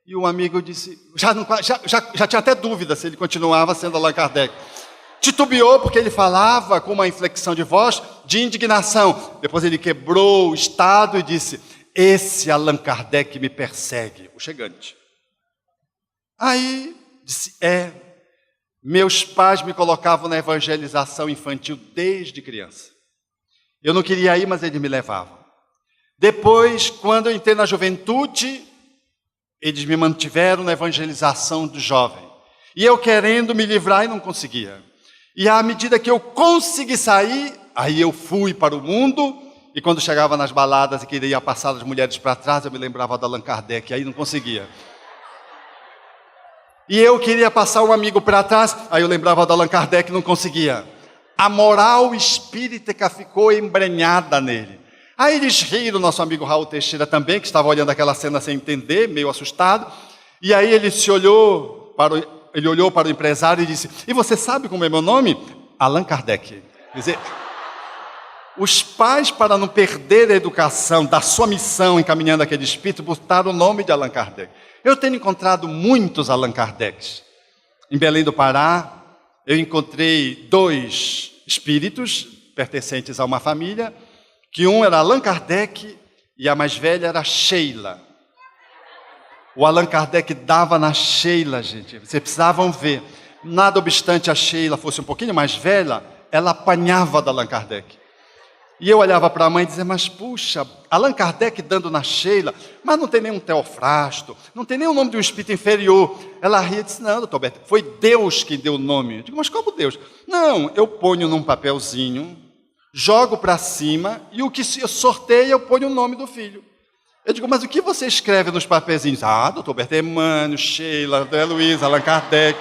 Speaker 1: E o amigo disse, já tinha até dúvida se ele continuava sendo Allan Kardec. Titubeou porque ele falava com uma inflexão de voz de indignação. Depois ele quebrou o estado e disse, esse Allan Kardec me persegue, o chegante. Aí, disse, meus pais me colocavam na evangelização infantil desde criança. Eu não queria ir, mas eles me levavam. Depois, quando eu entrei na juventude, eles me mantiveram na evangelização do jovem. E eu querendo me livrar e não conseguia. E à medida que eu consegui sair, aí eu fui para o mundo, e quando chegava nas baladas e queria passar as mulheres para trás, eu me lembrava de Allan Kardec, aí não conseguia. E eu queria passar um amigo para trás, aí eu lembrava de Allan Kardec e não conseguia. A moral espírita ficou embrenhada nele. Aí eles riram, nosso amigo Raul Teixeira também, que estava olhando aquela cena sem entender, meio assustado. E aí ele olhou para o empresário e disse, e você sabe como é meu nome? Allan Kardec. Quer dizer, os pais, para não perder a educação da sua missão encaminhando aquele espírito, botaram o nome de Allan Kardec. Eu tenho encontrado muitos Allan Kardecs. Em Belém do Pará, eu encontrei 2 espíritos pertencentes a uma família, que um era Allan Kardec e a mais velha era Sheila. O Allan Kardec dava na Sheila, gente. Vocês precisavam ver. Nada obstante a Sheila fosse um pouquinho mais velha, ela apanhava da Allan Kardec. E eu olhava para a mãe e dizia, mas puxa, Allan Kardec dando na Sheila, mas não tem nenhum Teofrasto, não tem nem o nome de um espírito inferior. Ela ria e disse, não, doutor Beto, foi Deus que deu o nome. Eu digo, mas como Deus? Não, eu ponho num papelzinho, jogo para cima, e o que eu sorteio, eu ponho o nome do filho. Eu digo, mas o que você escreve nos papelzinhos? Ah, doutor Beto, Emmanuel, Sheila, André Luiz, Allan Kardec.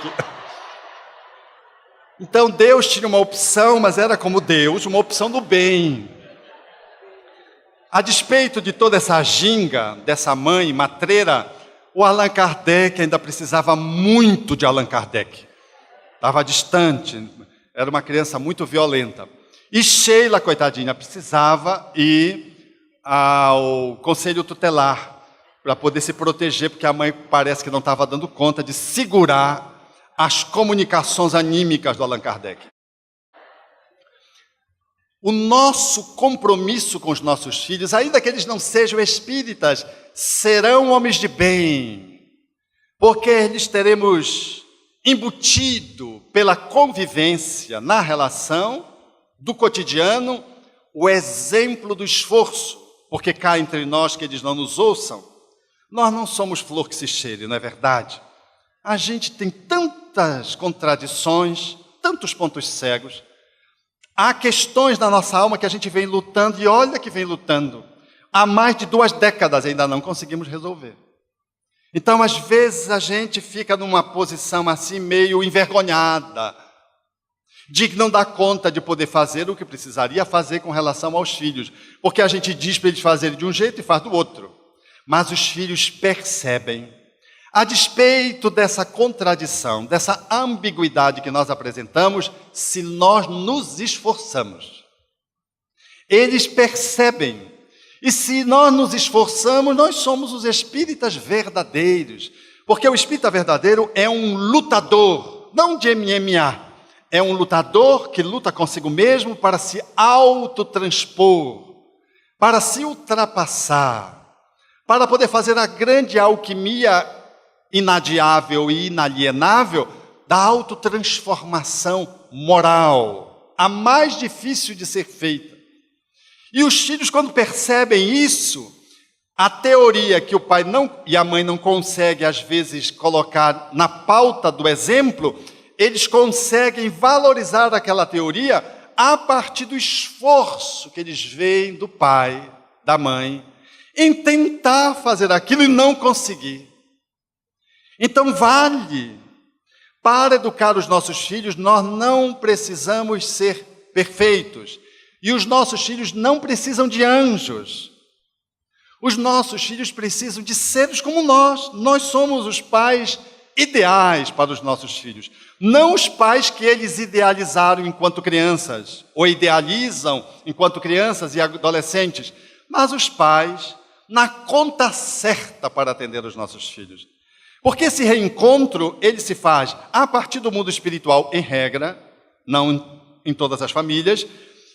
Speaker 1: Então Deus tinha uma opção, mas era como Deus, uma opção do bem. A despeito de toda essa ginga, dessa mãe matreira, o Allan Kardec ainda precisava muito de Allan Kardec. Estava distante, era uma criança muito violenta. E Sheila, coitadinha, precisava ir ao conselho tutelar para poder se proteger, porque a mãe parece que não estava dando conta de segurar as comunicações anímicas do Allan Kardec. O nosso compromisso com os nossos filhos, ainda que eles não sejam espíritas, serão homens de bem, porque eles teremos embutido pela convivência na relação do cotidiano o exemplo do esforço, porque cá entre nós que eles não nos ouçam, nós não somos flor que se cheire, não é verdade? A gente tem tantas contradições, tantos pontos cegos. Há questões na nossa alma que a gente vem lutando, e olha que vem lutando. Há mais de 2 décadas ainda não conseguimos resolver. Então, às vezes, a gente fica numa posição assim, meio envergonhada, de que não dá conta de poder fazer o que precisaria fazer com relação aos filhos. Porque a gente diz para eles fazerem de um jeito e faz do outro. Mas os filhos percebem. A despeito dessa contradição, dessa ambiguidade que nós apresentamos, se nós nos esforçamos, eles percebem. E se nós nos esforçamos, nós somos os espíritas verdadeiros. Porque o espírita verdadeiro é um lutador, não de MMA. É um lutador que luta consigo mesmo para se autotranspor, para se ultrapassar, para poder fazer a grande alquimia inadiável e inalienável da autotransformação moral, a mais difícil de ser feita. E os filhos, quando percebem isso, a teoria que o pai e a mãe não conseguem, às vezes, colocar na pauta do exemplo, eles conseguem valorizar aquela teoria a partir do esforço que eles veem do pai, da mãe, em tentar fazer aquilo e não conseguir. Então vale, para educar os nossos filhos, nós não precisamos ser perfeitos. E os nossos filhos não precisam de anjos. Os nossos filhos precisam de seres como nós. Nós somos os pais ideais para os nossos filhos. Não os pais que eles idealizaram enquanto crianças, ou idealizam enquanto crianças e adolescentes, mas os pais na conta certa para atender os nossos filhos. Porque esse reencontro, ele se faz a partir do mundo espiritual, em regra, não em todas as famílias,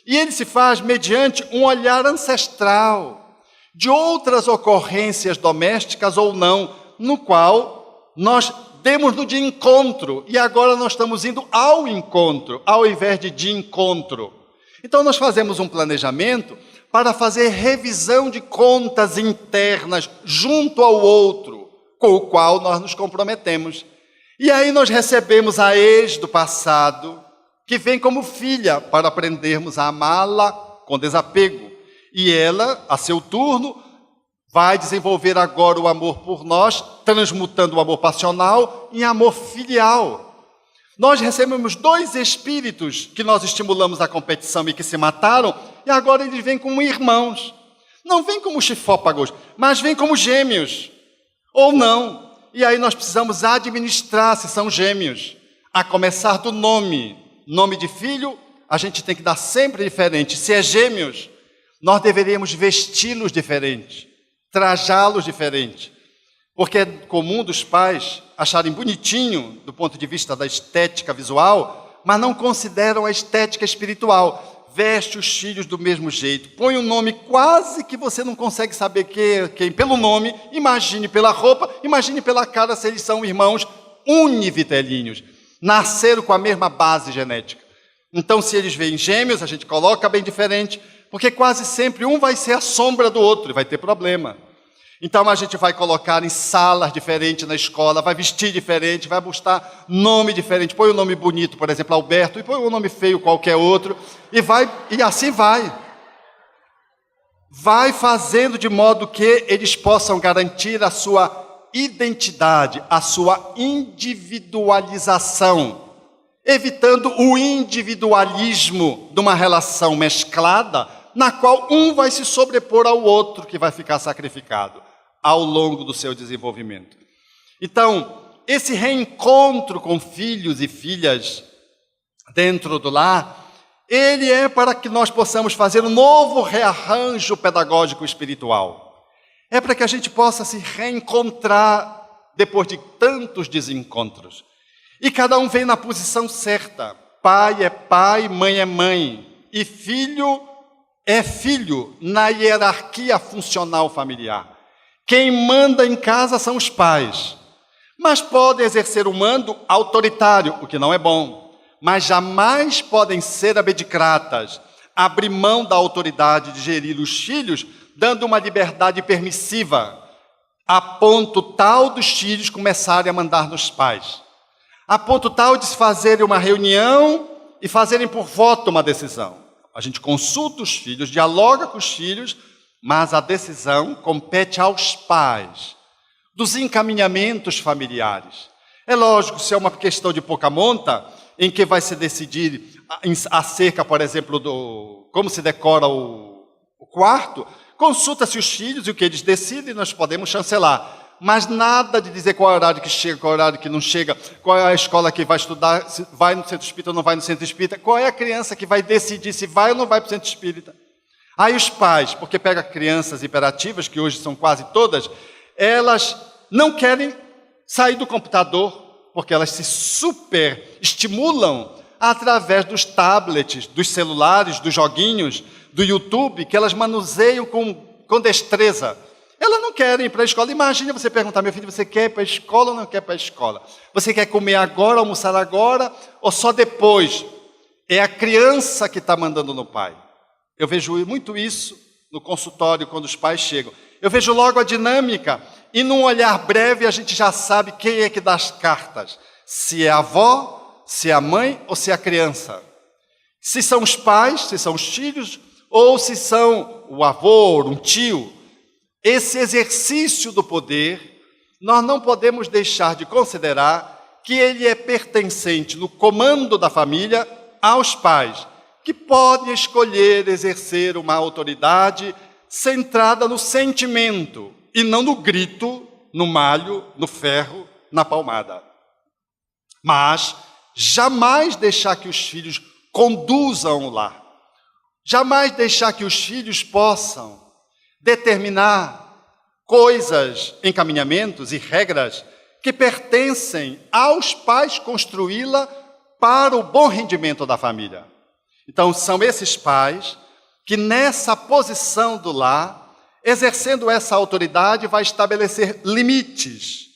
Speaker 1: e ele se faz mediante um olhar ancestral, de outras ocorrências domésticas ou não, no qual nós demos no de encontro, e agora nós estamos indo ao encontro, ao invés de encontro. Então nós fazemos um planejamento para fazer revisão de contas internas junto ao outro, com o qual nós nos comprometemos. E aí nós recebemos a ex do passado, que vem como filha para aprendermos a amá-la com desapego. E ela, a seu turno, vai desenvolver agora o amor por nós, transmutando o amor passional em amor filial. Nós recebemos 2 espíritos que nós estimulamos a competição e que se mataram, e agora eles vêm como irmãos. Não vêm como chifópagos, mas vêm como gêmeos. Ou não. E aí nós precisamos administrar se são gêmeos. A começar do nome. Nome de filho, a gente tem que dar sempre diferente. Se é gêmeos, nós deveríamos vesti-los diferente, trajá-los diferente. Porque é comum dos pais acharem bonitinho do ponto de vista da estética visual, mas não consideram a estética espiritual. Veste os filhos do mesmo jeito, põe um nome quase que você não consegue saber quem pelo nome, imagine pela roupa, imagine pela cara se eles são irmãos univitelinhos, nasceram com a mesma base genética. Então, se eles veem gêmeos, a gente coloca bem diferente, porque quase sempre um vai ser a sombra do outro e vai ter problema. Então a gente vai colocar em salas diferentes na escola, vai vestir diferente, vai buscar nome diferente, põe um nome bonito, por exemplo, Alberto, e põe um nome feio qualquer outro, e assim vai. Vai fazendo de modo que eles possam garantir a sua identidade, a sua individualização, evitando o individualismo de uma relação mesclada, na qual um vai se sobrepor ao outro que vai ficar sacrificado ao longo do seu desenvolvimento. Então, esse reencontro com filhos e filhas dentro do lar, ele é para que nós possamos fazer um novo rearranjo pedagógico espiritual. É para que a gente possa se reencontrar depois de tantos desencontros. E cada um vem na posição certa. Pai é pai, mãe é mãe. E filho é filho na hierarquia funcional familiar. Quem manda em casa são os pais. Mas podem exercer o mando autoritário, o que não é bom. Mas jamais podem ser abdicratas, abrir mão da autoridade de gerir os filhos, dando uma liberdade permissiva, a ponto tal dos filhos começarem a mandar nos pais. A ponto tal de se fazerem uma reunião e fazerem por voto uma decisão. A gente consulta os filhos, dialoga com os filhos, mas a decisão compete aos pais, dos encaminhamentos familiares. É lógico, se é uma questão de pouca monta, em que vai se decidir acerca, por exemplo, do como se decora o quarto, consulta-se os filhos e o que eles decidem, nós podemos chancelar. Mas nada de dizer qual é o horário que chega, qual é o horário que não chega, qual é a escola que vai estudar, se vai no centro espírita ou não vai no centro espírita, qual é a criança que vai decidir se vai ou não vai para o centro espírita. Aí os pais, porque pega crianças hiperativas, que hoje são quase todas, elas não querem sair do computador, porque elas se superestimulam através dos tablets, dos celulares, dos joguinhos, do YouTube, que elas manuseiam com destreza. Elas não querem ir para a escola. Imagina você perguntar, meu filho, você quer ir para a escola ou não quer ir para a escola? Você quer comer agora, almoçar agora, ou só depois? É a criança que está mandando no pai. Eu vejo muito isso no consultório, quando os pais chegam. Eu vejo logo a dinâmica, e num olhar breve a gente já sabe quem é que dá as cartas. Se é a avó, se é a mãe ou se é a criança. Se são os pais, se são os filhos, ou se são o avô, um tio. Esse exercício do poder, nós não podemos deixar de considerar que ele é pertencente no comando da família aos pais, que podem escolher exercer uma autoridade centrada no sentimento e não no grito, no malho, no ferro, na palmada. Mas jamais deixar que os filhos conduzam o lar. Jamais deixar que os filhos possam determinar coisas, encaminhamentos e regras que pertencem aos pais construí-la para o bom rendimento da família. Então, são esses pais que nessa posição do lar, exercendo essa autoridade, vai estabelecer limites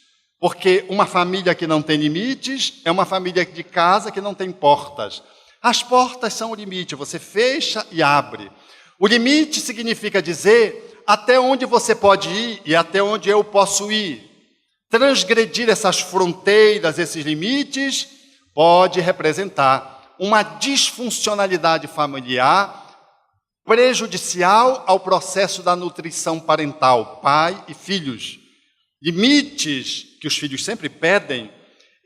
Speaker 1: Porque uma família que não tem limites é uma família de casa que não tem portas. As portas são o limite, você fecha e abre. O limite significa dizer até onde você pode ir e até onde eu posso ir. Transgredir essas fronteiras, esses limites, pode representar uma disfuncionalidade familiar prejudicial ao processo da nutrição parental, pai e filhos. Limites que os filhos sempre pedem,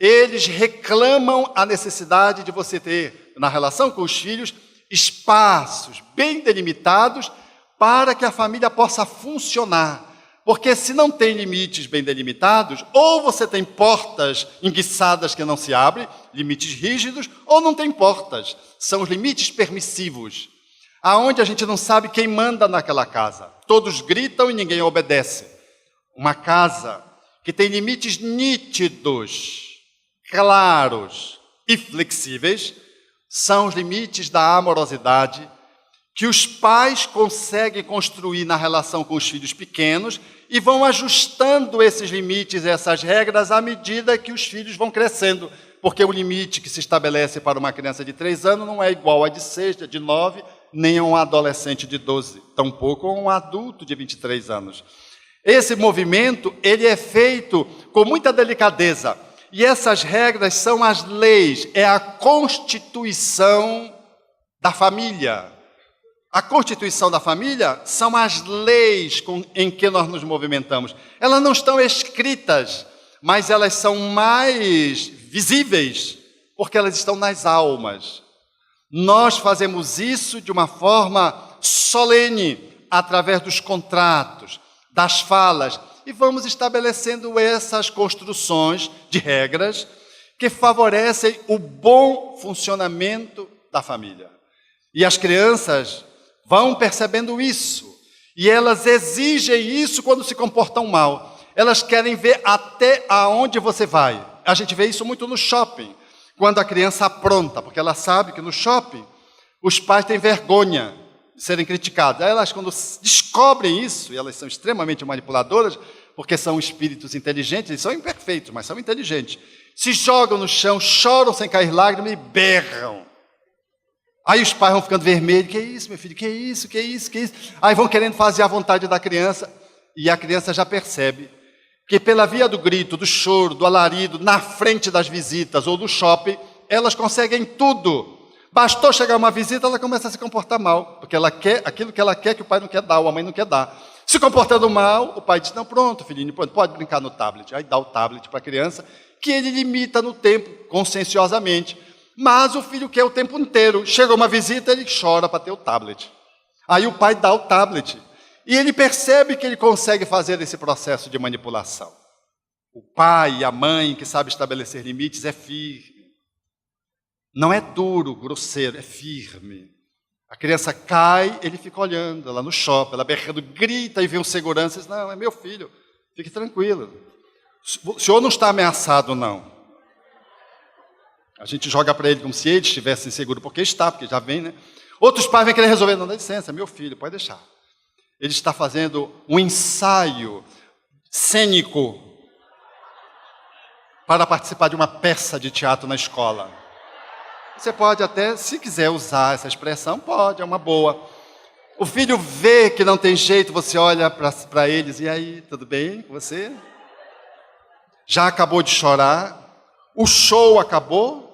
Speaker 1: eles reclamam a necessidade de você ter, na relação com os filhos, espaços bem delimitados para que a família possa funcionar. Porque se não tem limites bem delimitados, ou você tem portas enguiçadas que não se abrem, limites rígidos, ou não tem portas. São os limites permissivos, aonde a gente não sabe quem manda naquela casa. Todos gritam e ninguém obedece. Uma casa que tem limites nítidos, claros e flexíveis, são os limites da amorosidade que os pais conseguem construir na relação com os filhos pequenos e vão ajustando esses limites, essas regras, à medida que os filhos vão crescendo. Porque o limite que se estabelece para uma criança de 3 anos não é igual a de 6, de 9, nem a um adolescente de 12, tampouco a um adulto de 23 anos. Esse movimento, ele é feito com muita delicadeza. E essas regras são as leis, é a constituição da família. A constituição da família são as leis em que nós nos movimentamos. Elas não estão escritas, mas elas são mais visíveis, porque elas estão nas almas. Nós fazemos isso de uma forma solene, através dos contratos, das falas, e vamos estabelecendo essas construções de regras que favorecem o bom funcionamento da família. E as crianças vão percebendo isso, e elas exigem isso quando se comportam mal. Elas querem ver até aonde você vai. A gente vê isso muito no shopping, quando a criança apronta, porque ela sabe que no shopping os pais têm vergonha de serem criticados. Aí elas, quando descobrem isso, e elas são extremamente manipuladoras, porque são espíritos inteligentes, eles são imperfeitos, mas são inteligentes, se jogam no chão, choram sem cair lágrimas e berram. Aí os pais vão ficando vermelhos, que é isso, meu filho, que é isso, que é isso, que é isso. Aí vão querendo fazer a vontade da criança, e a criança já percebe que pela via do grito, do choro, do alarido, na frente das visitas ou do shopping, elas conseguem tudo. Bastou chegar uma visita, ela começa a se comportar mal, porque ela quer aquilo que ela quer, que o pai não quer dar, ou a mãe não quer dar. Se comportando mal, o pai diz, não, pronto, filhinho, pode brincar no tablet. Aí dá o tablet para a criança, que ele limita no tempo, conscienciosamente. Mas o filho quer o tempo inteiro. Chega uma visita, ele chora para ter o tablet. Aí o pai dá o tablet. E ele percebe que ele consegue fazer esse processo de manipulação. O pai e a mãe que sabe estabelecer limites é firme. Não é duro, grosseiro, é firme. A criança cai, ele fica olhando, ela no shopping, ela berrando, grita e vem um segurança e diz, não, é meu filho, fique tranquilo. O senhor não está ameaçado, não. A gente joga para ele como se ele estivesse inseguro, porque está, porque já vem, né? Outros pais vêm querer resolver, não, dá licença, é meu filho, pode deixar. Ele está fazendo um ensaio cênico para participar de uma peça de teatro na escola. Você pode até, se quiser usar essa expressão, pode, é uma boa. O filho vê que não tem jeito, você olha para eles, e aí, tudo bem com você? Já acabou de chorar? O show acabou?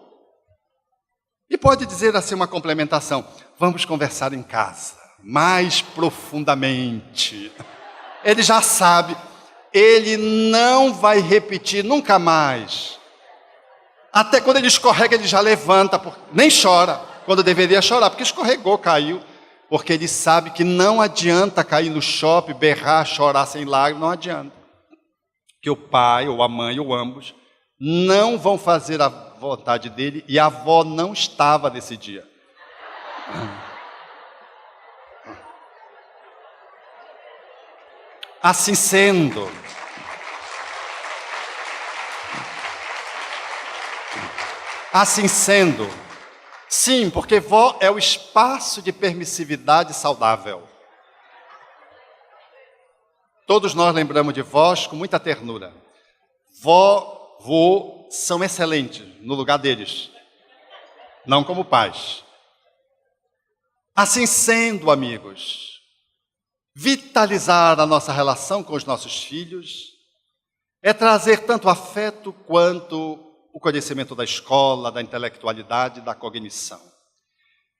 Speaker 1: E pode dizer assim uma complementação, vamos conversar em casa, mais profundamente. Ele já sabe, ele não vai repetir nunca mais. Até quando ele escorrega, ele já levanta, nem chora, quando deveria chorar, porque escorregou, caiu. Porque ele sabe que não adianta cair no shopping, berrar, chorar sem lágrimas, não adianta. Que o pai, ou a mãe, ou ambos, não vão fazer a vontade dele, e a avó não estava nesse dia. Assim sendo, sim, porque vó é o espaço de permissividade saudável. Todos nós lembramos de vós com muita ternura. Vó, vô são excelentes no lugar deles, não como pais. Assim sendo, amigos, vitalizar a nossa relação com os nossos filhos é trazer tanto afeto quanto o conhecimento da escola, da intelectualidade, da cognição.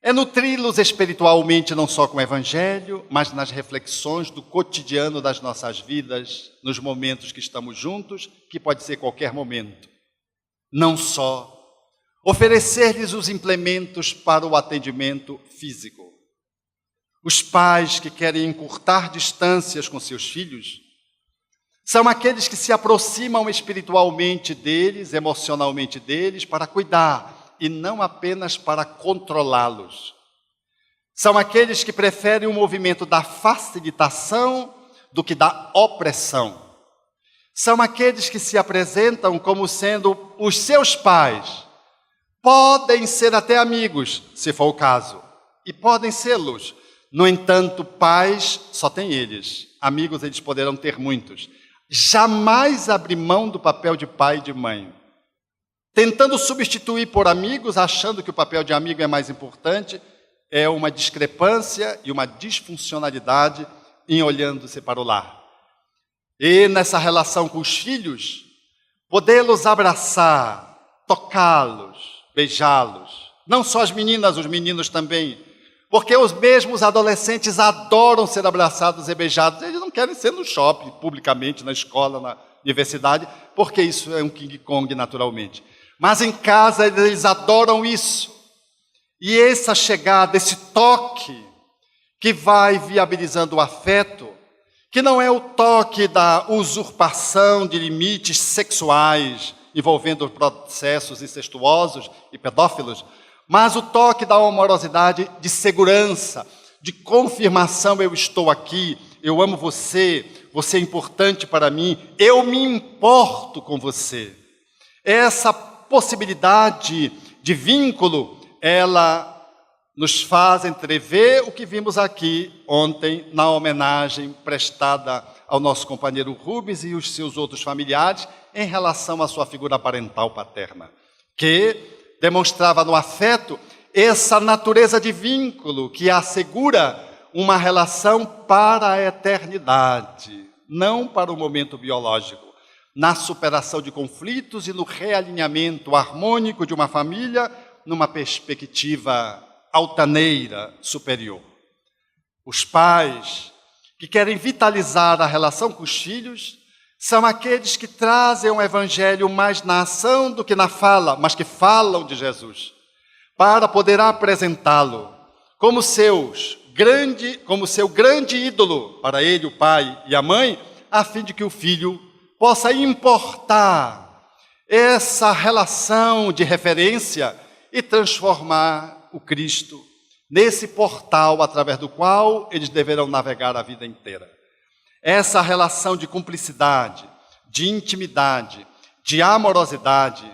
Speaker 1: É nutri-los espiritualmente não só com o Evangelho, mas nas reflexões do cotidiano das nossas vidas, nos momentos que estamos juntos, que pode ser qualquer momento. Não só oferecer-lhes os implementos para o atendimento físico. Os pais que querem encurtar distâncias com seus filhos são aqueles que se aproximam espiritualmente deles, emocionalmente deles, para cuidar e não apenas para controlá-los. São aqueles que preferem o movimento da facilitação do que da opressão. São aqueles que se apresentam como sendo os seus pais. Podem ser até amigos, se for o caso, e podem sê-los. No entanto, pais só têm eles. Amigos eles poderão ter muitos. Jamais abrir mão do papel de pai e de mãe. Tentando substituir por amigos, achando que o papel de amigo é mais importante, é uma discrepância e uma disfuncionalidade em olhando-se para o lar. E nessa relação com os filhos, podê-los abraçar, tocá-los, beijá-los. Não só as meninas, os meninos também. Porque os mesmos adolescentes adoram ser abraçados e beijados. Eles não querem ser no shopping, publicamente, na escola, na universidade, porque isso é um King Kong naturalmente. Mas em casa eles adoram isso. E essa chegada, esse toque, que vai viabilizando o afeto, que não é o toque da usurpação de limites sexuais, envolvendo processos incestuosos e pedófilos, mas o toque da amorosidade de segurança, de confirmação, eu estou aqui, eu amo você, você é importante para mim, eu me importo com você. Essa possibilidade de vínculo, ela nos faz entrever o que vimos aqui ontem na homenagem prestada ao nosso companheiro Rubens e os seus outros familiares em relação à sua figura parental paterna, que demonstrava no afeto essa natureza de vínculo que assegura uma relação para a eternidade, não para o momento biológico, na superação de conflitos e no realinhamento harmônico de uma família numa perspectiva altaneira, superior. Os pais que querem vitalizar a relação com os filhos são aqueles que trazem o Evangelho mais na ação do que na fala, mas que falam de Jesus, para poder apresentá-lo como seu grande ídolo para ele, o pai e a mãe, a fim de que o filho possa importar essa relação de referência e transformar o Cristo nesse portal através do qual eles deverão navegar a vida inteira. Essa relação de cumplicidade, de intimidade, de amorosidade,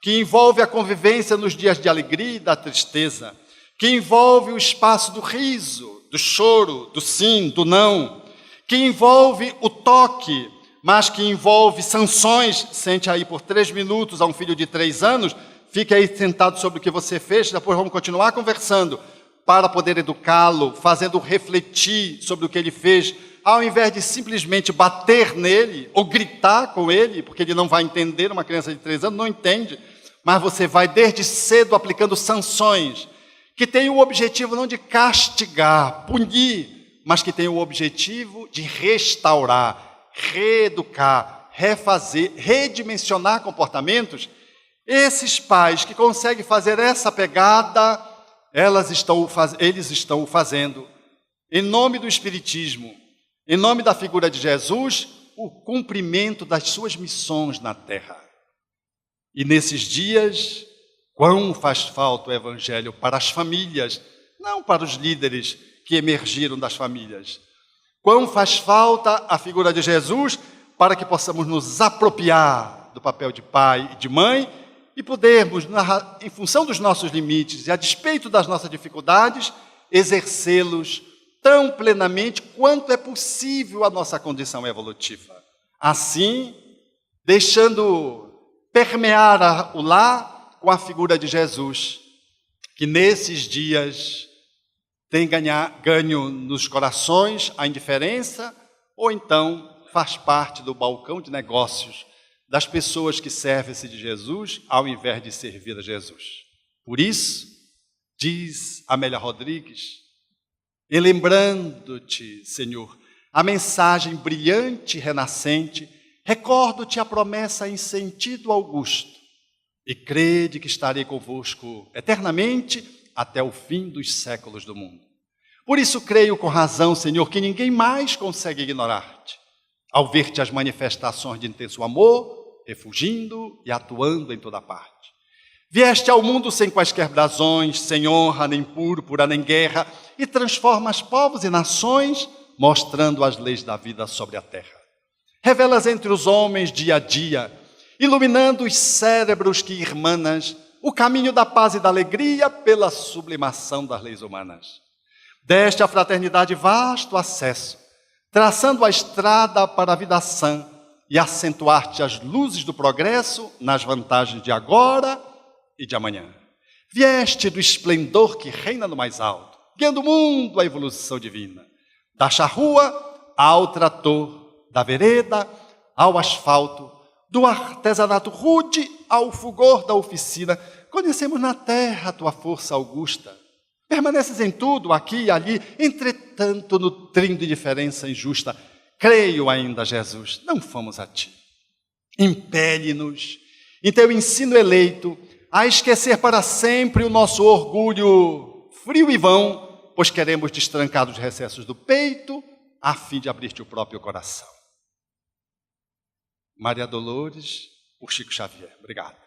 Speaker 1: que envolve a convivência nos dias de alegria e da tristeza, que envolve o espaço do riso, do choro, do sim, do não, que envolve o toque, mas que envolve sanções. Sente aí por 3 minutos a um filho de 3 anos, fique aí sentado sobre o que você fez, depois vamos continuar conversando, para poder educá-lo, fazendo refletir sobre o que ele fez, ao invés de simplesmente bater nele ou gritar com ele, porque ele não vai entender, uma criança de 3 anos não entende, mas você vai desde cedo aplicando sanções, que tem o objetivo não de castigar, punir, mas que tem o objetivo de restaurar, reeducar, refazer, redimensionar comportamentos. Esses pais que conseguem fazer essa pegada, eles estão o fazendo, em nome do Espiritismo, em nome da figura de Jesus, o cumprimento das suas missões na terra. E nesses dias, quão faz falta o Evangelho para as famílias, não para os líderes que emergiram das famílias. Quão faz falta a figura de Jesus para que possamos nos apropriar do papel de pai e de mãe e podermos, em função dos nossos limites e a despeito das nossas dificuldades, exercê-los tão plenamente quanto é possível a nossa condição evolutiva. Assim, deixando permear o lar com a figura de Jesus, que nesses dias tem ganho nos corações a indiferença, ou então faz parte do balcão de negócios das pessoas que servem-se de Jesus ao invés de servir a Jesus. Por isso, diz Amélia Rodrigues, e lembrando-te, Senhor, a mensagem brilhante e renascente, recordo-te a promessa em sentido augusto, e crede que estarei convosco eternamente até o fim dos séculos do mundo. Por isso creio com razão, Senhor, que ninguém mais consegue ignorar-te, ao ver-te as manifestações de intenso amor, refugindo e atuando em toda parte. Vieste ao mundo sem quaisquer brasões, sem honra, nem púrpura, nem guerra, e transformas povos e nações, mostrando as leis da vida sobre a terra. Revelas entre os homens dia a dia, iluminando os cérebros que irmanas, o caminho da paz e da alegria pela sublimação das leis humanas. Deste à fraternidade vasto acesso, traçando a estrada para a vida sã e acentuar-te as luzes do progresso nas vantagens de agora e de amanhã. Vieste do esplendor que reina no mais alto, guiando o mundo à evolução divina. Da charrua ao trator, da vereda ao asfalto, do artesanato rude ao fulgor da oficina, conhecemos na terra a tua força augusta. Permaneces em tudo, aqui e ali, entretanto nutrindo indiferença injusta. Creio ainda, Jesus, não fomos a ti. Impele-nos, em teu ensino eleito, a esquecer para sempre o nosso orgulho frio e vão, pois queremos destrancar os recessos do peito, a fim de abrir-te o próprio coração. Maria Dolores, por Chico Xavier. Obrigado.